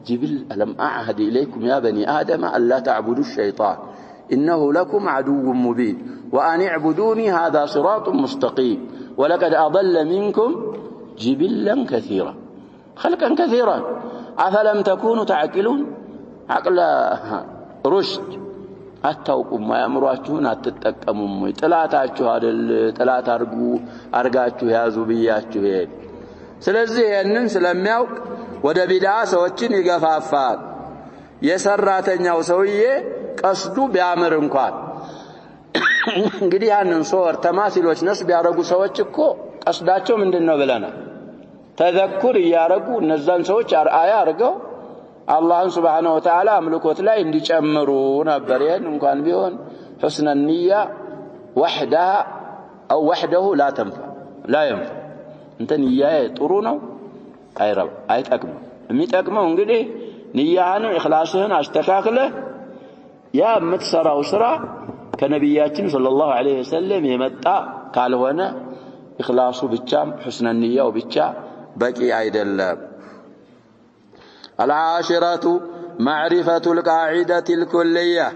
جبل ألم أعهد إليكم يا بني آدم ألا تعبدوا الشيطان إنه لكم عدو مبين وأن اعبدوني هذا صراط مستقيم ولقد أضل منكم جبلا كثيرا خلقا كثيرا أفلم تكونوا تعقلون عقل رشد አታውቁም ማያምሯችሁን አትጠቀሙም ጥላታችሁ አይደል ጥላት አርጋችሁ ያዙ ብያችሁ ይሄድ ስለዚህ ይሄንን ስለሚያውቅ ወደ ቢድዓ ሰዎችን ይገፋፋል የሰራተኛው ሰውዬ ቀስዱ ቢያምር እንኳን እንግዲህ ያንን ሶወር ተማሲሎች ነስብ ያረጉ ሰዎች እኮ ቀስዳቸው ምንድነው ብለና ተዘኩር ያረጉ እነዛን ሰዎች አርአያ አርገው አላህን Subhanahu Wa Ta'ala አምልኮት ላይ እንዲጨምሩ ነበር ይሄን እንኳን ቢሆን حسن النية وحدها أو وحده لا تنفع لا ينفع انت نية ጥሩ ነው አይረባ አይጠቅም የሚጠቅመው እንግዲህ ንያህን ኢኽላስህን አስተካክለህ ያ የምትሰራው ስራ ከነብያችን ሰለላሁ ዐለይሂ ወሰለም የመጣ ካልሆነ ኢኽላሱ ብቻም حسن النية ብቻ በቂ አይደለም العاشرة معرفة القاعدة الكلية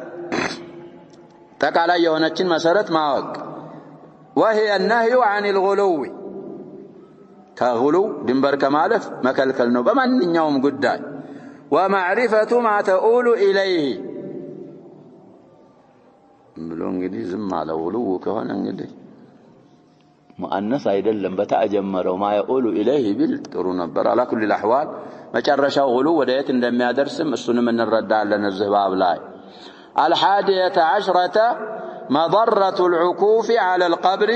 تقال يونتين مسارت ماوك وهي النهي عن الغلو كغلو دنبر كمالف مكلكلنو بمن يوم قداي ومعرفة ما تؤول إليه بلون قدي زم على غلو كهونا قدي مؤنث አይደለም በተጀመረው ما يؤول إليه بالترون نبر على كل الأحوال መጨረሻው ሁሉ ወደየት እንደሚያደርስም እሱንም እንረዳለን እዚህ ባብ ላይ الحادية عشرة مضرة العكوف على القبر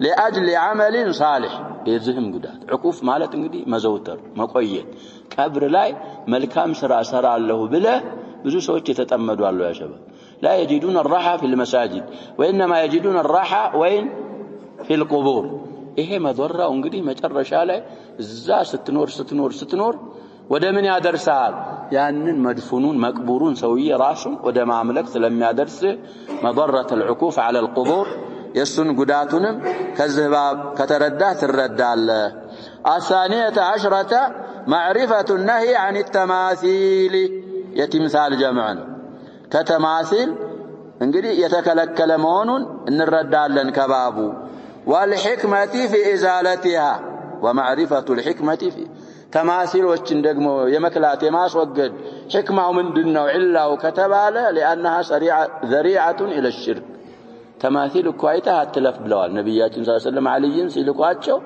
لأجل عمل صالح የዚህም ጉዳት عكوف ማለት እንግዲህ መዘውተር መቆየት ቀብር ላይ መልካም ስራ ሰራለሁ ብለ ብዙ ሰዎች የተጠመዱ አሉ ያ ሸባብ لا يجدون الراحة في المساجد وإنما يجدون الراحة وين في القبور ይሄ መضرው እንግዲህ መጨረሻ ላይ እዛ ስትኖር ወደ ምን ያደርሳል ያንን መድፉኑን መቅቡሩን ሰውዬ ራሱን ወደ ማምለክ ስለሚያደርስ መضرة العكوف على القبور የሱን ጉዳቱንም ከዚህ ባብ ከተረዳ ትረዳለ الثانية عشرة معرفة النهي عن التماثيل يتمثال جمعا كتماثيل እንግዲህ የተከለከለ መሆኑን እንረዳለን ከባቡ والحكمة في إزالتها ومعرفة الحكمة في تماثيلዎችን ደግሞ የመክላት የማስወገድ ሕክማው ምንድነው ኢላው ከተባለ لانها ذريعة الى الشرك ተማሲል እኮ አይተህ አትለፍ ብለዋል ነብያችን ሰለላሁ ዐለይሂ ወሰለም አልይን ሲልኳቸው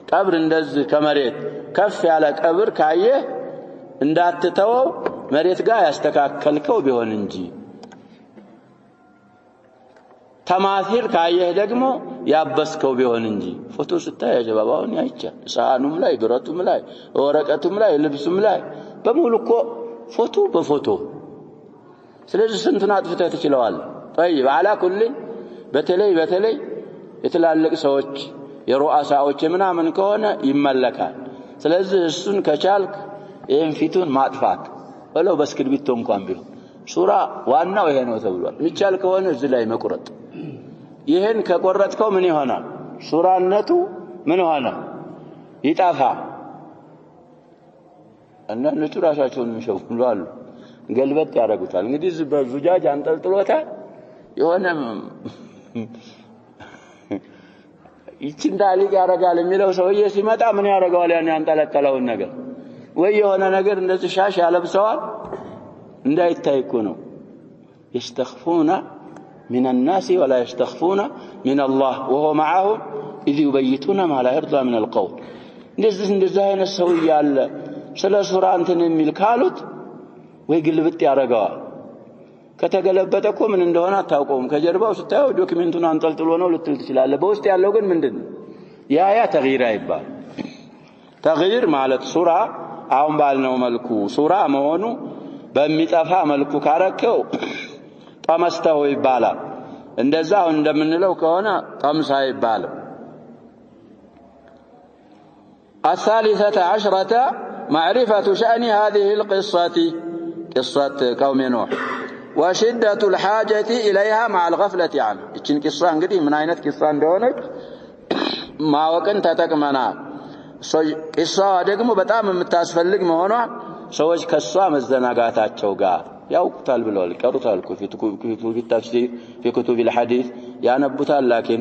ቀብር እንደዚህ ከመሬት ከፍ ያለ ቀብር ካየህ እንዳትተወው መሬት ጋር ያስተካከልከው ቢሆን እንጂ ተማሲል ካየህ ደግሞ ያበስከው ቢሆን እንጂ ፎቶ ስታይ አጀባባውን ያይቻል ሳኑም ላይ ብረቱም ላይ ወረቀቱም ላይ ልብሱም ላይ በሙሉ እኮ ፎቶ በፎቶ ስለዚህ ስንቱን አጥፍተህ ትችለዋል طيب على كل በተለይ የተላለቅ ሰዎች የሩአሳዎች ምናምን ከሆነ ይመለካል ስለዚህ እሱን ከቻልክ ይሄን ፊቱን ማጥፋት ወለው በስክሪፕቶ እንኳን ቢሆን ሱራ ዋናው ይሄ ነው ተብሏል ይቻል ከሆነ እዚህ ላይ መቁረጥ ይሄን ከቆረጥከው ምን ይሆናል ሱራነቱ ምን ሆነ ይጣፋ እና ለቱራሻቸውን ይሸውላሉ ገልበጥ ያደርጉታል እንግዲህ እዚህ በዙጃጅ አንጠልጥሎታል የሆነ ይችን ዳሊቅ ያረጋል የሚለው ሰውዬ ሲመጣ ምን ያረጋዋል ያን ያንጠለጠለውን ነገር ወይ የሆነ ነገር እንደዚህ ሻሽ ያለብሰዋል እንዳይታይኩ ነው يستخفون من الناس ولا يستخفون من الله وهو معهم إذ يبيتون ما لا يرضى من القول እንደዚህ አይነት ሰውዬ አለ ስለ ሱራ እንትን የሚል ካሉት ወይ ግልብጥ ያረጋዋል ከተገለበጠ እኮ ምን እንደሆነ አታውቀውም ከጀርባው ስታየው ዶክመንቱን አንጠልጥሎ ነው ልትል ትችላለህ በውስጥ ያለው ግን ምንድነው ያ ተግይር አይባል ተግይር ማለት ሱራ አሁን ባልነው መልኩ ሱራ መሆኑ በሚጠፋ መልኩ ካረከው ጠመስተው ይባላል እንደዛው እንደምንለው ከሆነ ጠምሳ ይባላል الثالثة عشرة معرفة شأن هذه القصة قصة قوم نوح وشدة الحاجة إليها مع الغفلة عنها إيشين قصة እንግዲህ ምን አይነት ቂሷ እንደሆነች ማወቅን ተጠቅመናል ቂሷዋ ደግሞ በጣም የምታስፈልግ መሆኗ ሰዎች ከሷ መዘናጋታቸው ጋር ያውቁታል ብለዋል ቀሩታል في التفسير في كتب الحديث ያነቡታል لكن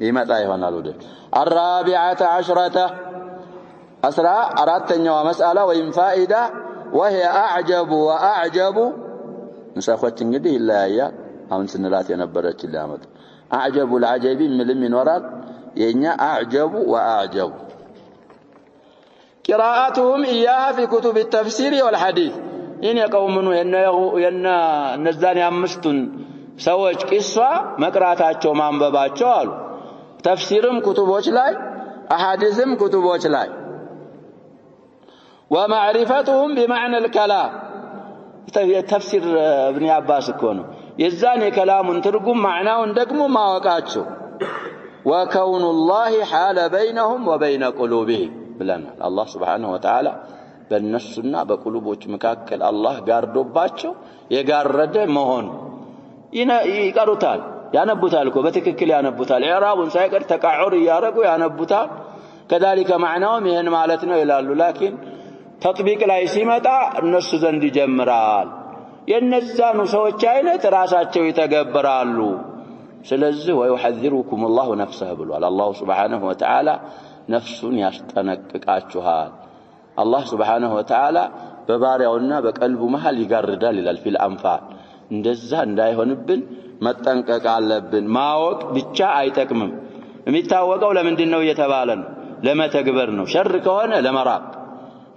ይመጣ ይሆናል ወደ الرابعة عشرة أسرع أردتني ومسألة وإن فائدة وهي أعجب نساخوت እንግዲህ ይለያያል አሁን ስንላት የነበረች ለአመት أعجب العجب من وراء የኛ أعجب وأعجب قراءتهم إياها في كتب التفسير والحديث إن يقومون ين نزان يمستون ሰዎች ቂሷ መቅራታቸው ማንበባቸው አሉ ተፍሲርም ኩቱቦች ላይ አሐዲስም ኩቱቦች ላይ ومعرفتهم بمعنى الكلام تفسير ابن عباس كونه يزان كلامن ترجم معناه ደግሞ ማወቃቸው وكون الله حال بينهم وبين قلوبهم ብለናል الله سبحانه وتعالى በእነሱና በቁልቦች መካከል አላህ ጋርዶባቸው የጋረደ መሆን ይቀሩታል ያነቡታል እኮ በትክክል ያነቡታል ኢዕራቡን ሳይቀር ተቃዑር ያረጉ ያነቡታል كذلك معناهم ይሄን ማለት ነው ይላሉ لكن ተጥቢቅ ላይ ሲመጣ እነሱ ዘንድ ይጀምራል የነዛኑ ሰዎች አይነት ራሳቸው ይተገብራሉ ስለዚህ ويحذركم الله نفسه ብሏል الله سبحانه وتعالى ነፍሱን ያስጠነቅቃችኋል الله سبحانه وتعالى በባሪያውና በቀልቡ መሃል ይጋርዳል ይላል في الأنفال እንደዛ እንዳይሆንብን መጠንቀቅ አለብን ማወቅ ብቻ አይጠቅምም የሚታወቀው ለምንድነው እየተባለ ነው ለመተግበር ነው ሸር ከሆነ ለመራቅ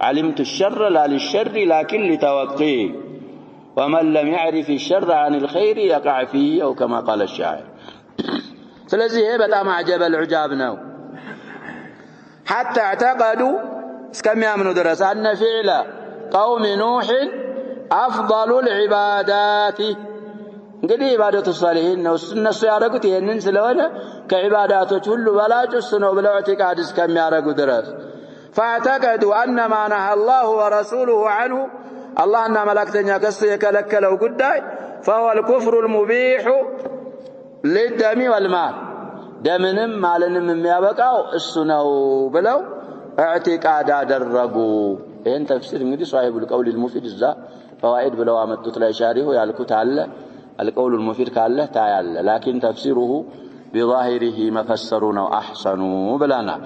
علمت الشر لا للشر لكن لتوقيه ومن لم يعرف الشر عن الخير يقع فيه أو كما قال الشاعر ስለዚህ ይሄ በጣም አጀበ العجاب ነው حتى اعتقدوا እስከሚያምኑ ድረስ أن فعل قوم نوح أفضل العبادات እንግዲህ ኢባደቱ ሷሊሂን ነው እነሱ ያደረጉት ይሄንን ስለሆነ ከኢባዳቶች ሁሉ በላጭ እሱ ነው ብለው ኢዕቲቃድ እስከሚያደርጉ ድረስ فاعتقدوا أن ما نهى الله ورسوله عنه الله أن ملكتنا كسو يكلكلوا قداي فهو الكفر المبيح للدم والمال دمنم مالنم يابقاو السنو بلو اعتقاد درقوا إن تفسير انجدي صاحب القول المفيد الزا فوائد بلو عمدت لا شاريه يالكو تعالى القول المفيد كالله تعالى لكن تفسيره بظاهره مفسرون وأحسنوا بلنا.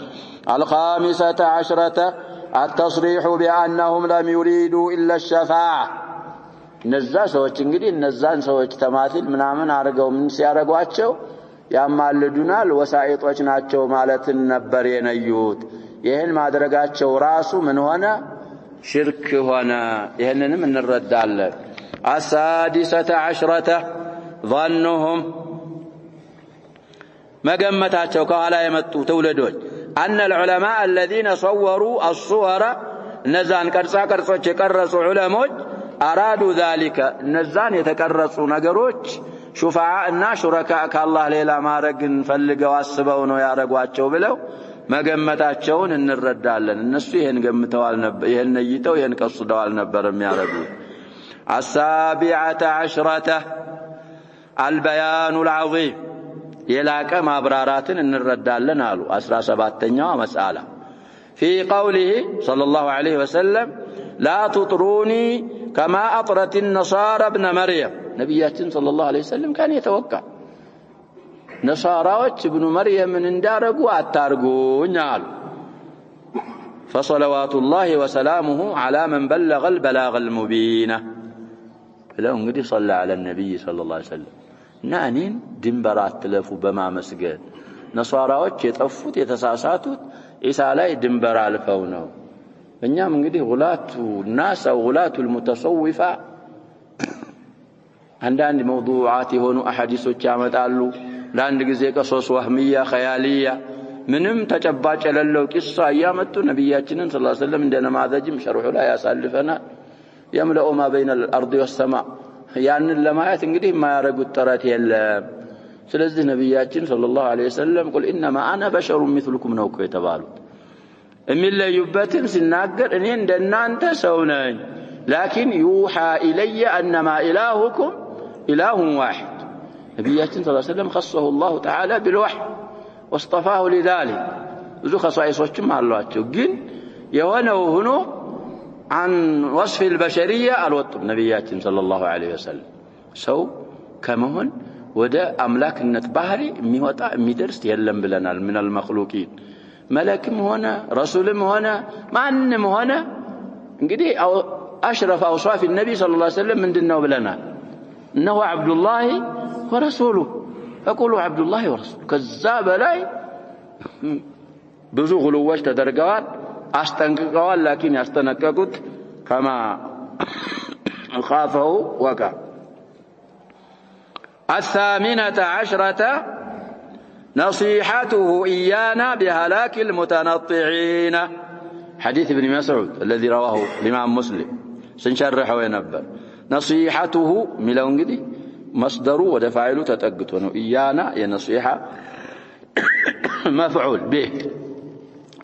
15 التصريح بأنهم لم يريدوا إلا الشفاعة نزا سوچ እንግዲህ እነዛን ሰዎች ተማቲል ምናምን አርገው ምን ሲያረጓቸው ያማልዱናል ወሳኢጦች ናቸው ማለትን ነበር የነዩት ይሄን ማድረጋቸው ራሱ ምን ሆነ ሽርክ ሆነ ይሄንንም እንረዳለን 16 ظنهم መገመታቸው ከኋላ የመጡ ተውለዶች أن العلماء الذين صوروا الصور نزان ቅርጾች የቀረጹ ዑለሞች أرادوا ذلك نزان يتقرصوا ነገሮች شفعاء እና شركاء كالله ሌላ ማረግን ፈልገው አስበው ነው ያረጓቸው ብለው መገመታቸውን እንረዳለን እነሱ ይሄን ገምተዋል ነበር ይሄን ነይተው ይሄን ቀስደዋል ነበር የሚያረጉት 17 البيان العظيم يلاك مابراراتن እንረዳለን አሉ 17ኛው መስአላ في قوله صلى الله عليه وسلم لا تطروني كما أطرت النصارى ابن مريم نبياتنا صلى الله عليه وسلم كان يتوقع نصاراዎች ابن مريم እንዳረጉ አታርጉኝ አሉ فصلوات الله وسلامه على من بلغ البلاغ المبين لو እንግዲህ صلى على النبي صلى الله عليه وسلم ናኒን ድንበራት ተለፉ በማመስገን ነሷራዎች የጠፉት የተሳሳቱት ኢሳ ላይ ድንበር አልፈው ነው እኛም እንግዲህ ጉላቱ الناس او غلاة المتصوفة አንዳንድ موضوعات የሆኑ አሐዲሶች ያመጣሉ ለአንድ ጊዜ ቀሶስ ወህሚያ ኸያሊያ ምንም ተጨባጭ የሌለው ቂሳ ያመጡ ነብያችንን ሰለላሁ ዐለይሂ ወሰለም እንደነማዘጅም ሸርሑ ላይ ያሳልፈናል يملأ ما بين الارض والسماء ያንን ለማየት እንግዲህ የማያረጉት ጥረት የለም ስለዚህ ነብያችን ሰለላሁ ዐለይሂ ወሰለም قل انما انا بشر مثلكم ነው የተባሉት የሚለዩበትን ሲናገር እኔ እንደናንተ ሰው ነኝ لكن يوحى الي انما الهكم اله واحد ነብያችን ሰለላሁ ዐለይሂ ወሰለም خصه الله تعالى بالوحي واصطفاه لذلك ብዙ ኸሷኢሶችም አሏቸው ግን የሆነው ሆኖ عن وصف البشرية الوطب نبياتنا صلى الله عليه وسلم سو كمهن ودا أملاكنة بحري ميوطا ميدرس يلم بلنا من المخلوقين ملكم هنا رسولم هنا معنم هنا انقدي أشرف أوصاف النبي صلى الله عليه وسلم من دنه بلنا إنه عبد الله ورسوله فقولوا عبد الله ورسوله كذاب لاي بزو غلوش تدرقوات أستنققوا لكن يستنققت كما خافه وقع 18 نصيحته إيانا بهلاك المتنطعين حديث ابن مسعود الذي رواه الإمام مسلم سنشرح وينبر نصيحته ملون قدي مصدره ودفاعله تتقتونه إيانا ينصيحة مفعول به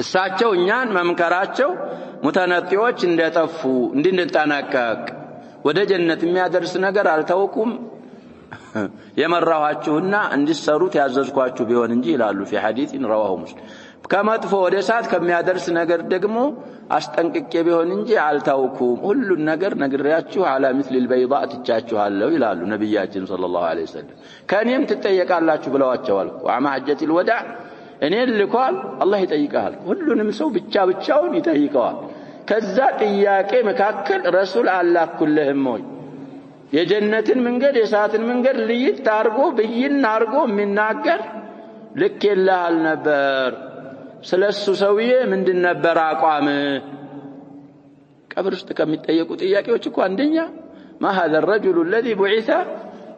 እሳቸው እኛን መምከራቸው ሙተነጢዎች እንደጠፉ እንድንጠነቀቅ ወደ ጀነት የሚያደርስ ነገር አልተውኩም የመራዋችሁና እንዲሰሩት ያዘዝኳችሁ ቢሆን እንጂ ይላሉ في حديث رواه مسلم ከመጥፎ ወደ እሳት ከሚያደርስ ነገር ደግሞ አስጠንቅቄ ቢሆን እንጂ አልተውኩም ሁሉን ነገር ነግሬያችሁ على مثل البيضاء ትቻችኋለሁ ይላሉ ነብያችን ሰለላሁ ዐለይሂ ወሰለም ከኔም ትጠየቃላችሁ ብለዋቸዋል وعما حجة الوداع እኔ ልኳል አላህ ይጠይቃል ሁሉንም ሰው ብቻውን ይጠይቀዋል ከዛ ጥያቄ መካከል ረሱል አላኩልህም ወይ የጀነትን መንገድ የሳትን መንገድ ልይት ታርጎ ብይን አርጎ የሚናገር ልክ ይላል ነበር ስለሱ ሰውዬ ምንድን ነበር አቋም ቀብር ውስጥ ከሚጠየቁ ጥያቄዎች እኮ አንደኛ ما هذا الرجل الذي بعث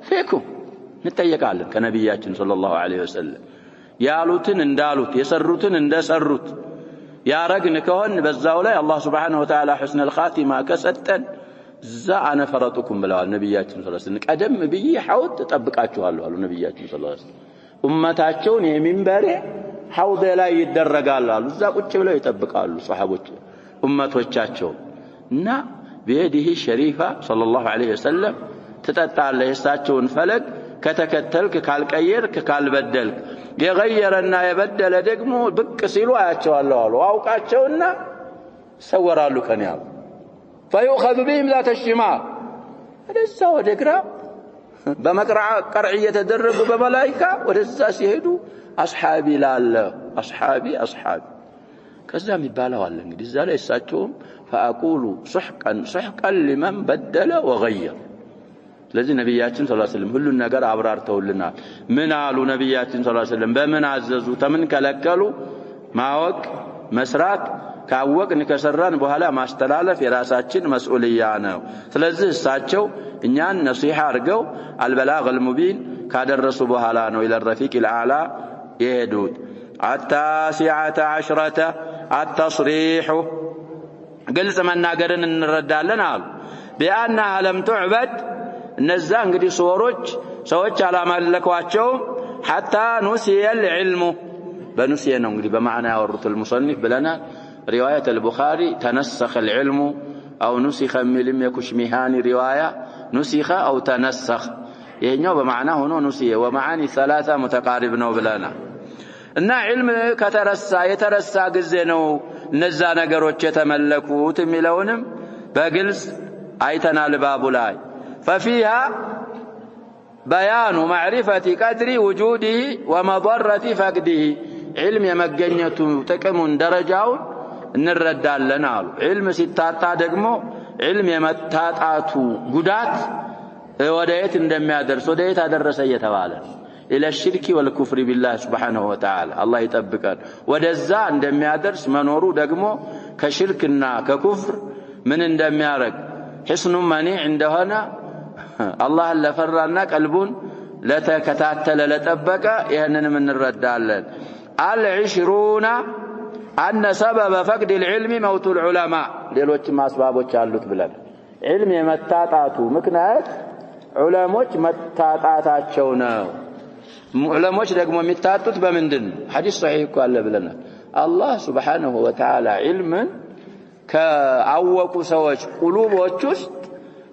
فيكم نتጠየቃለን ከነብያችን ሰለላሁ ዐለይሂ ወሰለም ያሉትን እንዳሉት የሰሩትን እንደሰሩት ያረግን ከሆነ በዛው ላይ አላህ Subhanahu Wa Ta'ala حسن الخاتمة ከሰጠን ዛ አነ ፈረጡኩም ብለዋል ነብያችን ሰለላሁ ዐለይሂ ወሰለም ቀደም ብዬ ሐውት ተጠብቃችኋለሁ አሉ ነብያችን ሰለላሁ ዐለይሂ ወሰለም ኡመታቸውን የሚንበሬ ሐውድ ላይ ይደረጋል አሉ። እዛ ቁጭ ብለው ይጠብቃሉ ሱሐቦች ኡመቶቻቸው እና በየዲህ ሸሪፋ ሰለላሁ ዐለይሂ ወሰለም ትጠጣለህ የእሳቸውን ፈለግ ከተከተልክ ካልቀየርክ ካልበደልክ የገየረና የበደለ ደግሞ ብቅ ሲሉ አያቸዋለሁ አሉ። አውቃቸውና ሰወራሉ ከኒያው فيؤخذ بهم ذات الشمال ወደዛ ወደ ግራ በመቅረዓ ቀርዕ እየተደረጉ በመላእክታ ወደዛ ሲሄዱ አስሐቢ ላለ አስሐቢ ከዛም ይባላል አለ እንግዲህ እዛ ላይ እሳቸውም فاقول سحقا لمن بدل وغير ስለዚህ ነብያችን ሰለላሁ ዐለይሂ ወሰለም ሁሉን ነገር አብራርተውልናል። ምን አሉ ነብያችን ሰለላሁ ዐለይሂ ወሰለም በምን አዘዙ ተምን ከለከሉ ማወቅ መስራት ካወቅን ከሰራን በኋላ ማስተላለፍ የራሳችን መስኡልያ ነው። ስለዚህ እሳቸው እኛን ነሲሃ አርገው አልበላግ አልሙቢን ካደረሱ በኋላ ነው ኢለ ረፊቅ الأعلى የሄዱት። التاسعة عشرة التصريح ግልጽ መናገርን እንረዳለን አሉ። بأنها لم تعبد እነዛ እንግዲህ ሰዎች አላመለኳቸው حتى نسي العلم بنسي ነው እንግዲህ በማዕና ያወሩት المصنف ብለና رواية البخاري تنسخ العلم أو نسخ من يكشمهان رواية نسخ أو تنسخ ይሄኛው በማዕና ሆኖ نسي ومعاني ثلاثة متقارب ነው ብለና እና علم የተረሳ ጊዜ ነው እነዛ ነገሮች የተመለኩት የሚለውንም በግልጽ አይተናል ባቡ ላይ ففيها بيان معرفة قدر وجوده ومضرة فقده علم የመገኘቱ ጥቅሙን ደረጃውን እንረዳለን አሉ። علم ሲታጣ ደግሞ علم የመታጣቱ ጉዳት ወደየት እንደሚያደርስ ወደየት አደረሰ እየተባለ الى الشرك والكفر بالله سبحانه وتعالى الله ይጠብቀን ወደዛ እንደሚያደርስ መኖሩ ደግሞ ከሽርክና ከኩፍር ምን እንደሚያረግ حسن منيع እንደሆነ الله ለፈራና ቀልቡን ለተከታተለ ለጠበቀ ይሄንንም እንረዳለን። العشرون أن سبب فقد العلم موت العلماء ሌሎችም አስባቦች አሉት ብለን علم የመታጣቱ ምክንያት ዑለሞች መታጣታቸው ነው። ዑለሞች ደግሞ የሚታጡት በምንድን ሐዲስ ሷሂህ እኮ አለ ብለናል። አላህ Subhanahu Wa Ta'ala علምን ከአወቁ ሰዎች ቁሉቦች ውስጥ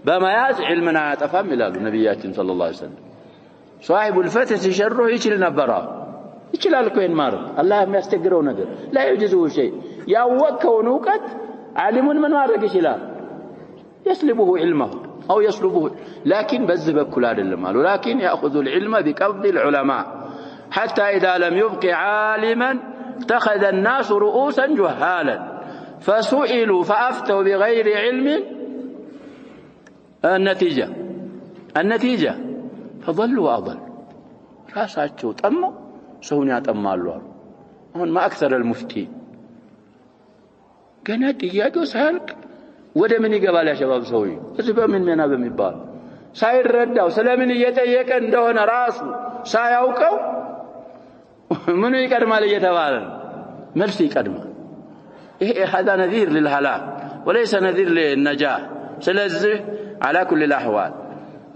በመያዝ علمና ያጠፋም ይላሉ ነብያችን ሰለላሁ ዐለይሂ ወሰለም። ሷሂቡል ፈትህ ሲሸርሁ ይችል ነበር ይችላል እኮ ይማር አላህ የሚያስቸግረው ነገር لا يجوز شيء ያወቀውን ዕውቀት ዓሊሙን ምን ማድረግ ይችላል يسلبه علمه أو يسلبه لكن بذ بكل አይደለም አሉ لكن يأخذ العلم بقبض العلماء حتى إذا لم يبق عالما اتخذ الناس رؤوسا جهالا فسئلوا فأفتوا بغير علم النتيجة فضلوا وأضلوا ራሳቸው ጠመው ሰውን ያጠማሉ አሉ። አሁን ما أكثر المفتين ገና ጥያቄው ሳያልቅ ወደ ምን ይገባል ያ ሸባብ ሰውዬ እዚህ በምን መና በሚባል ሳይረዳው ስለምን እየጠየቀ እንደሆነ ራሱ ሳያውቀው ምን ይቀድማል እየተባለ መልስ ይቀድማል። ይሄ هذا نذير للهلاك وليس نذير للنجاح። ስለዚህ على كل الاحوال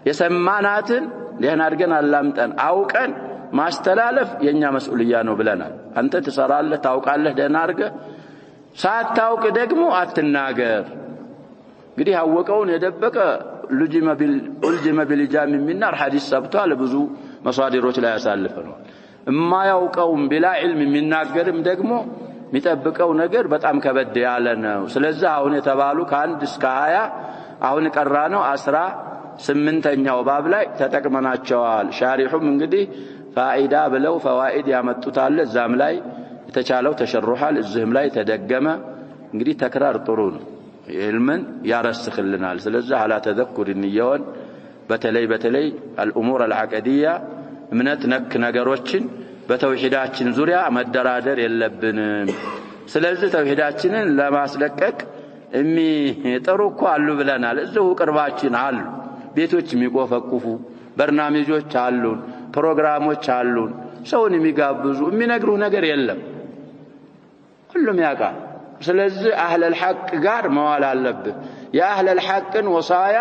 የሰማናትን ለህና አድርገን አላምጠን አውቀን ማስተላለፍ የኛ መስኡልያ ነው ብለናል። አንተ ትሰራለህ ታውቃለህ ደህና አድርገህ ሳታውቅ ደግሞ አትናገር። እንግዲህ ያወቀውን የደበቀ ኡልጅመ ቢልጃም ሚናር ሐዲስ ሰብቷል ብዙ መሳዲሮች ላይ ያሳልፈናል። የማያውቀውም ቢላ ዒልም የሚናገርም ደግሞ የሚጠብቀው ነገር በጣም ከበድ ያለ ነው። ስለዚህ አሁን የተባሉ ከ1 እስከ 20 አሁን ቀራነው 18ኛው ባብ ላይ ተጠቅመናቸዋል። ሻሪሁም እንግዲህ ፋኢዳ ብለው ፈዋኢድ ያመጡታል እዛም ላይ የተቻለው ተሸሩሃል እዚህም ላይ ተደገመ። እንግዲህ ተክራር ጥሩ ነው علمن ያረስክልናል። ስለዚህ على تذكر النيون በተለይ الامور العقديه እምነት ነክ ነገሮችን በተውሂዳችን ዙሪያ መደራደር የለብንም። ስለዚህ ተውሂዳችንን ለማስለቀቅ የሚጠሩ እኮ አሉ ብለናል። እዚሁ ቅርባችን አሉ ቤቶች የሚቆፈቁፉ በርናሚጆች አሉን ፕሮግራሞች አሉን ሰውን የሚጋብዙ የሚነግሩ ነገር የለም ሁሉም ያውቃል። ስለዚህ አህለ الحق ጋር መዋል አለብህ። የአህለ الحقን ወሳያ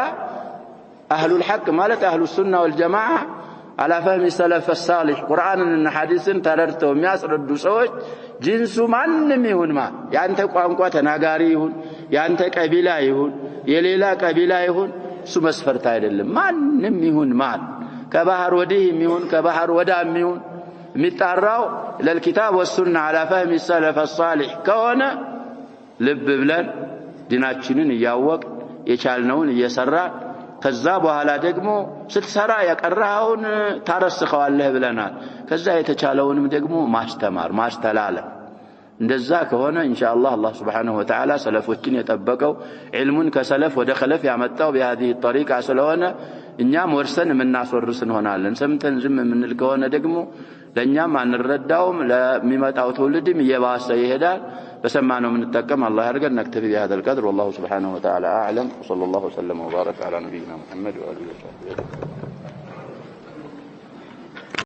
አህሉ الحق ማለት አህሉ ሱና ወልጀማዓ على فهم السلف الصالح قرآننا حديثን ተረድተው የሚያስረዱ ሰዎች ጂንሱ ማንንም ይሁን ያንተ ቋንቋ ተናጋሪ ይሁን ያንተ ቀቢላ ይሁን የሌላ ቀቢላ ይሁን እሱ መስፈርት አይደለም ማንንም ይሁን ከባህር ወዲህ ይሁን ከባህር ወዳም ይሁን የሚጣራው ለልኪታብ ወሱና على فهم السلف الصالح ከሆነ ልብ ብለን ዲናችንን ያወቅ የቻልነውን እየሰራ ከዛ በኋላ ደግሞ ስትሰራ ያቀራውን ታረስኸዋለህ ብለናል ከዛ የተቻለውንም ደግሞ ማስተማር ማስተላለፍ እንደዛ ከሆነ ኢንሻአላህ አላህ Subhanahu Wa Ta'ala ሰለፎችን የጠበቀው ዒልሙን ከሰለፍ ወደ ኸለፍ ያመጣው በهذه الطريقه ስለሆነ እኛም ወርሰን የምናስወርስ እንሆናለን ሰምተን ዝም የምንል ከሆነ ደግሞ ለኛም አንረዳውም ለሚመጣው ትውልድም እየባሰ ይሄዳል በሰማነው የምንጠቀም አላህ ያርገን نكتفي بهذا القدر والله سبحانه وتعالى اعلم وصلى الله وسلم وبارك على نبينا محمد وآله وصحبه